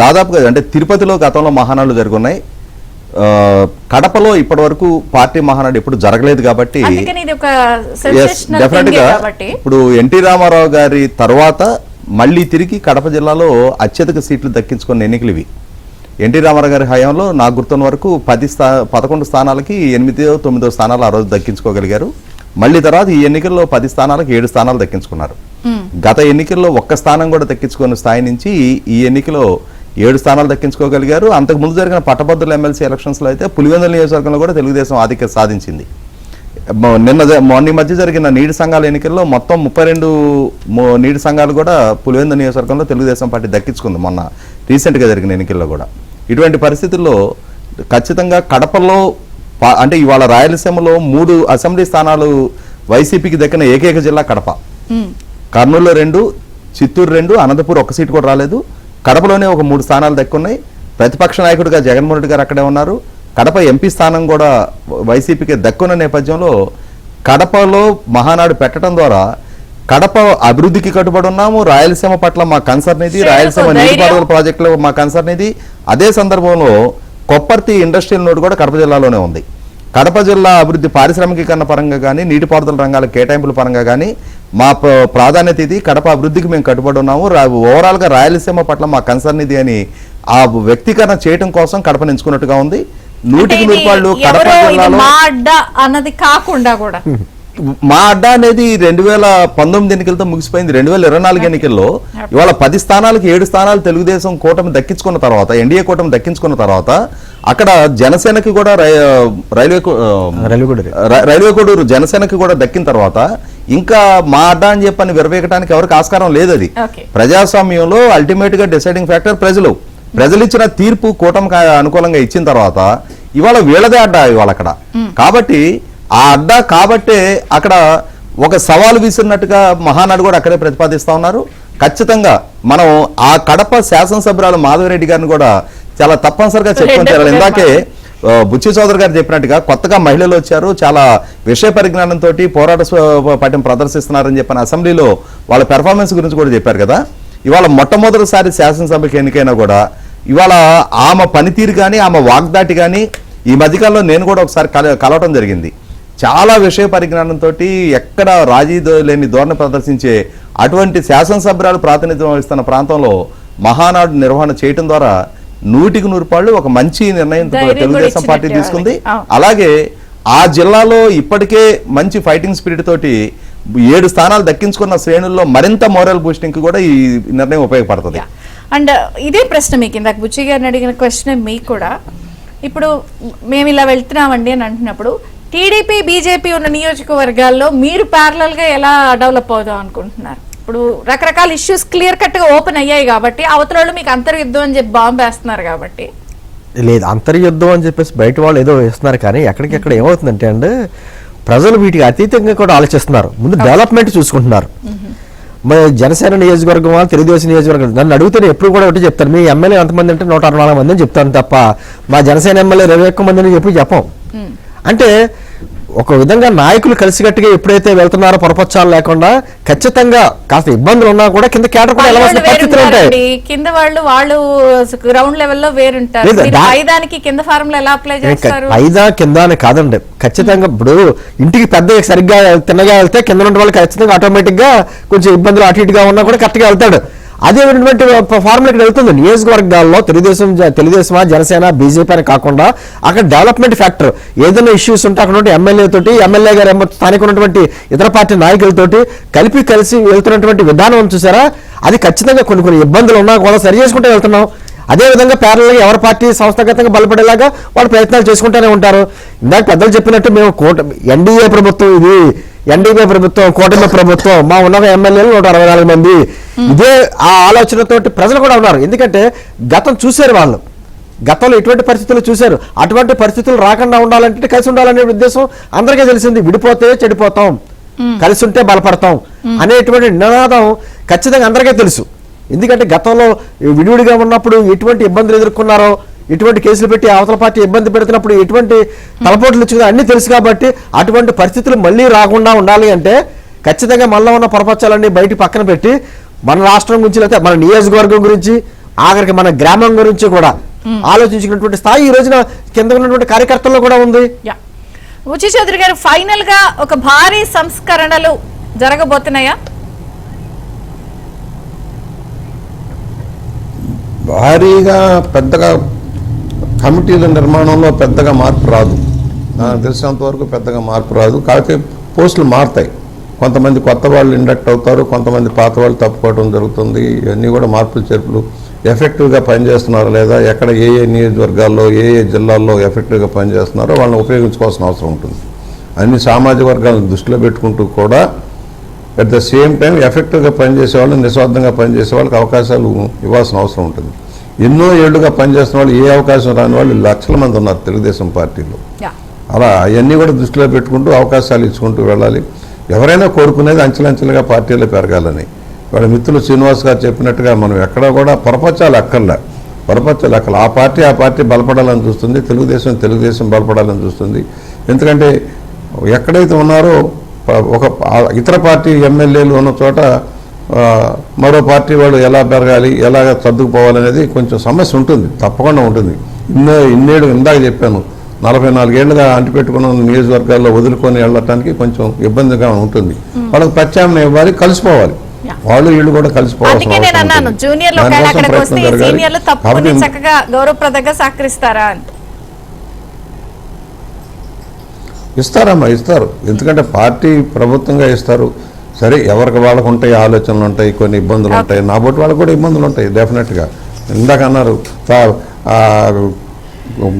దాదాపుగా అంటే తిరుపతిలో గతంలో మహానాడులు జరుగున్నాయి, కడపలో ఇప్పటి వరకు పార్టీ మహానాడు ఎప్పుడు జరగలేదు కాబట్టి డెఫినెట్ గా ఇప్పుడు ఎన్టీ రామారావు గారి తర్వాత మళ్ళీ తిరిగి కడప జిల్లాలో అత్యధిక సీట్లు దక్కించుకున్న ఎన్నికలు ఇవి. ఎన్టీ రామారావు గారి హయాంలో నాకు గుర్తున్న వరకు 11 స్థానాలకి 8-9 స్థానాలు ఆ రోజు దక్కించుకోగలిగారు. మళ్ళీ తర్వాత ఈ ఎన్నికల్లో 10 స్థానాలకు 7 స్థానాలు దక్కించుకున్నారు. గత ఎన్నికల్లో 1 స్థానం కూడా దక్కించుకున్న స్థాయి నుంచి ఈ ఎన్నికలో 7 స్థానాలు దక్కించుకోగలిగారు. అంతకు ముందు జరిగిన పట్టభద్రుల ఎమ్మెల్సీ ఎలక్షన్స్ లో అయితే పులివెందుల నియోజకవర్గంలో కూడా తెలుగుదేశం ఆధిక్యత సాధించింది. మొన్న మధ్య జరిగిన నీటి సంఘాల ఎన్నికల్లో మొత్తం 32 నీటి సంఘాలు కూడా పులివెందుల నియోజకవర్గంలో తెలుగుదేశం పార్టీ దక్కించుకుంది మొన్న రీసెంట్ గా జరిగిన ఎన్నికల్లో కూడా. ఇటువంటి పరిస్థితుల్లో ఖచ్చితంగా కడపలో అంటే ఇవాళ రాయలసీమలో 3 అసెంబ్లీ స్థానాలు వైసీపీకి దక్కిన ఏకైక జిల్లా కడప. కర్నూలులో 2, చిత్తూరు 2, అనంతపూర్ 1 సీటు కూడా రాలేదు. కడపలోనే ఒక 3 స్థానాలు దక్కున్నాయి. ప్రతిపక్ష నాయకుడిగా జగన్మోహన్ రెడ్డి గారు అక్కడే ఉన్నారు. కడప ఎంపీ స్థానం కూడా వైసీపీకి దక్కున్న నేపథ్యంలో కడపలో మహానాడు పెట్టడం ద్వారా కడప అభివృద్ధికి కట్టుబడి ఉన్నాము, రాయలసీమ పట్ల మా కన్సర్న్ ఇది, రాయలసీమ నీటిపారుదల ప్రాజెక్టులో మా కన్సర్న్ ఇది. అదే సందర్భంలో కొప్పర్తి ఇండస్ట్రియల్ నోడ్ కూడా కడప జిల్లాలోనే ఉంది. కడప జిల్లా అభివృద్ధి పారిశ్రామికీకరణ పరంగా కానీ నీటిపారుదల రంగాల కేటాయింపుల పరంగా కానీ మా ప్రాధాన్యత ఇది, కడప అభివృద్ధికి మేము కట్టుబడి ఉన్నాము, ఓవరాల్ గా రాయలసీమ పట్ల మా కన్సర్న్ ఇది అని ఆ వ్యక్తీకరణ చేయడం కోసం కడపను ఎంచుకున్నట్టుగా ఉంది. 100% కడప జిల్లాలో అన్నది కాకుండా కూడా మా అడ్డా అనేది 2019 ఎన్నికలతో ముగిసిపోయింది. 2024 ఎన్నికల్లో ఇవాళ 10 స్థానాలకు 7 స్థానాలు తెలుగుదేశం కూటమి దక్కించుకున్న తర్వాత, ఎన్డీఏ కూటమి దక్కించుకున్న తర్వాత అక్కడ జనసేనకి కూడా రైల్వే కోడూరు జనసేనకి కూడా దక్కిన తర్వాత ఇంకా మా అడ్డా అని చెప్పని విరవేయడానికి ఎవరికి ఆస్కారం లేదు. అది ప్రజాస్వామ్యంలో అల్టిమేట్ గా డిసైడింగ్ ఫ్యాక్టర్ ప్రజలు ఇచ్చిన తీర్పు కూటమికి అనుకూలంగా ఇచ్చిన తర్వాత ఇవాళ వీళ్ళదే అడ్డా ఇవాళ అక్కడ. కాబట్టి ఆ అడ్డా కాబట్టే అక్కడ ఒక సవాలు విసిరినట్టుగా మహానాడు కూడా అక్కడే ప్రతిపాదిస్తా ఉన్నారు. ఖచ్చితంగా మనం ఆ కడప శాసనసభ్యురాలు మాధవరెడ్డి గారిని కూడా చాలా తప్పనిసరిగా చెప్పుకుంటారు. ఇందాకే బుచ్చి చౌదరి గారు చెప్పినట్టుగా కొత్తగా మహిళలు వచ్చారు, చాలా విషయ పరిజ్ఞానంతో పోరాట పట్యం ప్రదర్శిస్తున్నారని చెప్పిన అసెంబ్లీలో వాళ్ళ పెర్ఫార్మెన్స్ గురించి కూడా చెప్పారు కదా. ఇవాళ మొట్టమొదటిసారి శాసనసభకి ఎన్నికైనా కూడా ఇవాళ ఆమె పనితీరు కానీ ఆమె వాగ్దాటి కానీ ఈ మధ్యకాలంలో నేను కూడా ఒకసారి కలవటం జరిగింది. చాలా విషయ పరిజ్ఞానంతో ఎక్కడ రాజీ లేని ధోరణి ప్రదర్శించే అటువంటి శాసనసభ్యురాలు ప్రాతినిధ్యం వహిస్తున్న ప్రాంతంలో మహానాడు నిర్వహణ చేయటం ద్వారా 100% ఒక మంచి నిర్ణయం తెలుగుదేశం పార్టీ తీసుకుంది. అలాగే ఆ జిల్లాలో ఇప్పటికే మంచి ఫైటింగ్ స్పిరిట్ తోటి 7 స్థానాలు దక్కించుకున్న శ్రేణుల్లో మరింత మోరల్ బూస్టింగ్ కి కూడా ఈ నిర్ణయం ఉపయోగపడుతుంది. అండ్ ఇదే ప్రశ్న మీకు ఇందాక బుచ్చి గారిని అడిగిన క్వశ్చన్ మీకు కూడా. ఇప్పుడు మేము ఇలా వెళ్తున్నామండి అని అంటున్నప్పుడు టీడీపీ బీజేపీ ఉన్న నియోజకవర్గాల్లో మీరు ప్యారలల్గా ఎలా డెవలప్ అవుదాం అనుకుంటున్నారు? ఇప్పుడు రకరకాల ఇష్యూస్ క్లియర్ కట్గా ఓపెన్ అయ్యాయి కాబట్టి అవతల వాళ్ళు మీకు అంతర్యుద్ధం అని చెప్పి బాంబు వేస్తున్నారు కాబట్టి. లేదు, అంతర్యుద్ధం అని చెప్పేసి బయట వాళ్ళు ఏదో వేస్తున్నారు, కానీ ఎక్కడికెక్కడ ఏమవుతుందంటే అండి, ప్రజలు వీటికి అతీతంగా కూడా ఆలోచిస్తున్నారు. ముందు డెవలప్మెంట్ చూసుకుంటున్నారు. మరి జనసేన నియోజకవర్గం వాళ్ళు తెలుగుదేశం నియోజకవర్గం నన్ను అడిగితే ఎప్పుడు కూడా ఒకటి చెప్తాను, మీ ఎమ్మెల్యే ఎంతమంది అంటే 164 మంది అని చెప్తాను తప్ప మా జనసేన ఎమ్మెల్యే 21 మంది అని చెప్పం. అంటే ఒక విధంగా నాయకులు కలిసికట్టుగా ఎప్పుడైతే వెళ్తున్నారో పొరపచ్చాలు లేకుండా ఖచ్చితంగా కాస్త ఇబ్బందులు ఉన్నా కూడా కింద కేటర్ కూడా వెళ్ళవలసిన పరిస్థితులు ఉంటాయి. కింద వాళ్ళు గ్రౌండ్ లెవెల్లో వేరుంటారు. పైదానికి కింద ఫార్ములా ఎలా అప్లై చేస్తారు? పైదా కింద అని కాదండి, ఖచ్చితంగా ఇప్పుడు ఇంటికి పెద్ద సరిగ్గా తిన్నగా వెళ్తే కింద ఉన్న వాళ్ళు ఖచ్చితంగా ఆటోమేటిక్ గా కొంచెం ఇబ్బందులు అటు ఇటుగా ఉన్నా కూడా కరెక్ట్గా వెళ్తాడు. అదే విధమైనటువంటి ఫార్ములా ఇక్కడ వెళ్తుంది. నియోజకవర్గాల్లో తెలుగుదేశమా జనసేన బీజేపీ అని కాకుండా అక్కడ డెవలప్మెంట్ ఫ్యాక్టర్ ఏదైనా ఇష్యూస్ ఉంటే అక్కడ ఎమ్మెల్యే తోటి ఎమ్మెల్యే గారు స్థానిక ఉన్నటువంటి ఇతర పార్టీ నాయకులతోటి కలిసి వెళ్తున్నటువంటి విధానం చూసారా, అది ఖచ్చితంగా కొన్ని ఇబ్బందులు ఉన్నా కూడా సరి చేసుకుంటూ వెళ్తున్నాం. అదేవిధంగా ప్యారల్గా ఎవరి పార్టీ సంస్థాగతంగా బలపడేలాగా వాళ్ళు ప్రయత్నాలు చేసుకుంటూనే ఉంటారు. ఇందాక పెద్దలు చెప్పినట్టు మేము ఎన్డీఏ ప్రభుత్వం, ఇది ఎన్డీఏ ప్రభుత్వం, కూటమి ప్రభుత్వం, మా ఉన్న ఎమ్మెల్యేలు 164 మంది, ఇదే ఆ ఆలోచనతోటి ప్రజలు కూడా ఉన్నారు. ఎందుకంటే గతం చూశారు, వాళ్ళు గతంలో ఎటువంటి పరిస్థితులు చూశారు. అటువంటి పరిస్థితులు రాకుండా ఉండాలంటే కలిసి ఉండాలనే ఉద్దేశం అందరికీ తెలిసింది. విడిపోతే చెడిపోతాం, కలిసి ఉంటే బలపడతాం అనేటువంటి నినాదం ఖచ్చితంగా అందరికీ తెలుసు. ఎందుకంటే గతంలో విడివిడిగా ఉన్నప్పుడు ఎటువంటి ఇబ్బందులు ఎదుర్కొన్నారో, ఎటువంటి కేసులు పెట్టి అవతల పార్టీ ఇబ్బంది పెడుతున్నప్పుడు ఎటువంటి తలపోట్లు ఇచ్చిందో అన్నీ తెలుసు. కాబట్టి అటువంటి పరిస్థితులు మళ్ళీ రాకుండా ఉండాలి అంటే ఖచ్చితంగా మనలో ఉన్న పొరపచ్చాలన్నీ బయట పక్కన పెట్టి మన రాష్ట్రం గురించి లేకపోతే మన నియోజకవర్గం గురించి ఆఖరికి మన గ్రామం గురించి కూడా ఆలోచించుకున్నటువంటి స్థాయి ఈ రోజున కింద ఉన్నటువంటి కార్యకర్తల్లో కూడా ఉంది. బుచ్చి చౌదరి గారు, ఫైనల్ గా ఒక భారీ సంస్కరణలు జరగబోతున్నాయా? భారీగా పెద్దగా కమిటీల నిర్మాణంలో పెద్దగా మార్పు రాదు, నాకు తెలిసినంత వరకు పెద్దగా మార్పు రాదు. కాకపోతే పోస్టులు మారుతాయి, కొంతమంది కొత్త వాళ్ళు ఇండక్ట్ అవుతారు, కొంతమంది పాత వాళ్ళు తప్పుకోవడం జరుగుతుంది. ఇవన్నీ కూడా మార్పులు చేర్పులు ఎఫెక్టివ్గా పనిచేస్తున్నారో లేదా, ఎక్కడ ఏ నియోజకవర్గాల్లో ఏ జిల్లాల్లో ఎఫెక్టివ్గా పనిచేస్తున్నారో వాళ్ళని ఉపయోగించుకోవాల్సిన అవసరం ఉంటుంది. అన్ని సామాజిక వర్గాలను దృష్టిలో పెట్టుకుంటూ కూడా అట్ ద సేమ్ టైం ఎఫెక్టివ్గా పనిచేసే వాళ్ళు, నిస్వార్థంగా పనిచేసే వాళ్ళకి అవకాశాలు ఇవ్వాల్సిన అవసరం ఉంటుంది. ఎన్నో ఏళ్లుగా పనిచేస్తున్న వాళ్ళు, ఏ అవకాశం రాని వాళ్ళు లక్షల మంది ఉన్నారు తెలుగుదేశం పార్టీలో. అలా అవన్నీ కూడా దృష్టిలో పెట్టుకుంటూ అవకాశాలు ఇచ్చుకుంటూ వెళ్ళాలి. ఎవరైనా కోరుకునేది అంచెలంచెలుగా పార్టీలో పెరగాలని. వాళ్ళ మిత్రులు శ్రీనివాస్ గారు చెప్పినట్టుగా మనం ఎక్కడా కూడా పొరపచ్చాలు అక్కర్లే. ఆ పార్టీ బలపడాలని చూస్తుంది, తెలుగుదేశం బలపడాలని చూస్తుంది. ఎందుకంటే ఎక్కడైతే ఉన్నారో ఒక ఇతర పార్టీ ఎమ్మెల్యేలు ఉన్న చోట మరో పార్టీ వాళ్ళు ఎలా పెరగాలి, ఎలాగ సర్దుకుపోవాలనేది కొంచెం సమస్య ఉంటుంది, తప్పకుండా ఉంటుంది. ఇన్నేళ్ళు ఇందాక చెప్పాను, 44 ఏళ్ళుగా అంటిపెట్టుకున్న నియోజకవర్గాల్లో వదులుకొని వెళ్ళటానికి కొంచెం ఇబ్బందిగా ఉంటుంది. వాళ్ళకి ప్రత్యామ్నాయం ఇవ్వాలి, కలిసిపోవాలి. వాళ్ళు వీళ్ళు కూడా కలిసిపోవాలి. ఇస్తారమ్మా, ఇస్తారు. ఎందుకంటే పార్టీ ప్రభుత్వంగా ఇస్తారు. సరే, ఎవరికి వాళ్ళకు ఉంటాయి, ఆలోచనలు ఉంటాయి, కొన్ని ఇబ్బందులు ఉంటాయి. నా బోటి వాళ్ళకు కూడా ఇబ్బందులు ఉంటాయి డెఫినెట్గా. ఇందాక అన్నారు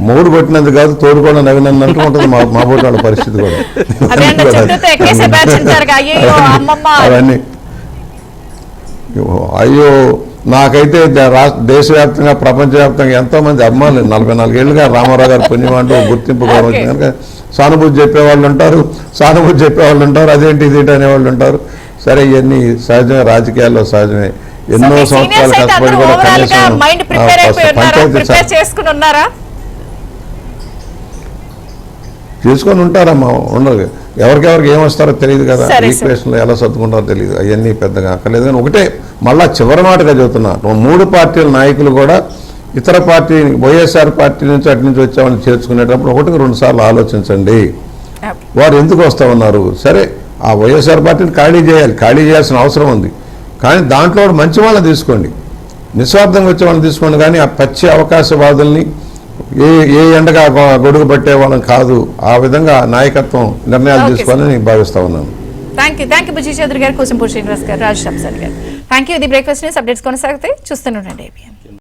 మూడు కొట్టినందుకు కాదు తోడు కూడా నవ్వినందుకు ఉంటుంది మా బోటి వాళ్ళ పరిస్థితి కూడా. అవన్నీ అయ్యో, నాకైతే దేశవ్యాప్తంగా ప్రపంచవ్యాప్తంగా ఎంతోమంది అభిమానులు 44 ఏళ్ళుగా రామారావు గారు పుణ్యమంటూ గుర్తింపు గౌరవం కనుక సానుభూతి చెప్పేవాళ్ళు ఉంటారు, అదేంటి ఇదేంటి అనేవాళ్ళు ఉంటారు. సరే, ఇవన్నీ సహజమే, రాజకీయాల్లో సహజమే. ఎన్నో సంవత్సరాలు కష్టపడి కూడా కనీసం పంచాయతీ చేసుకొని ఉంటారమ్మా. ఉండదు, ఎవరికెవరికి ఏమొస్తారో తెలియదు కదా, ఈక్వేషన్లో ఎలా సర్దుకుంటారో తెలియదు. అవన్నీ పెద్దగా అక్కర్లేదు. కానీ ఒకటే మళ్ళా చివరి మాటగా చెబుతున్నా, 3 పార్టీల నాయకులు కూడా ఇతర పార్టీ వైఎస్ఆర్ పార్టీ నుంచి అటు నుంచి వచ్చే వాళ్ళని చేర్చుకునేటప్పుడు 1-2 సార్లు ఆలోచించండి. వారు ఎందుకు వస్తూ ఉన్నారు? సరే, ఆ వైఎస్ఆర్ పార్టీని ఖాళీ చేయాల్సిన అవసరం ఉంది. కానీ దాంట్లో మంచి వాళ్ళని తీసుకోండి, నిస్వార్థంగా వచ్చే వాళ్ళని తీసుకోండి. కానీ ఆ పచ్చి అవకాశవాదుల్ని ఏ ఎండగా గొడుగు పట్టే వాళ్ళని కాదు. ఆ విధంగా నాయకత్వం నిర్ణయాలు తీసుకోవాలని భావిస్తా ఉన్నాను. థ్యాంక్ యూ బుచ్చి చౌదరి గారు, కోసంపూడి శ్రీనివాస్ గారు, రాజు శంసన్ గారు. Thank you. ఇది బ్రేక్ఫాస్ట్ న్యూస్. అప్డేట్స్ కొనసాగితే చూస్తూనే ఉండండి ABN.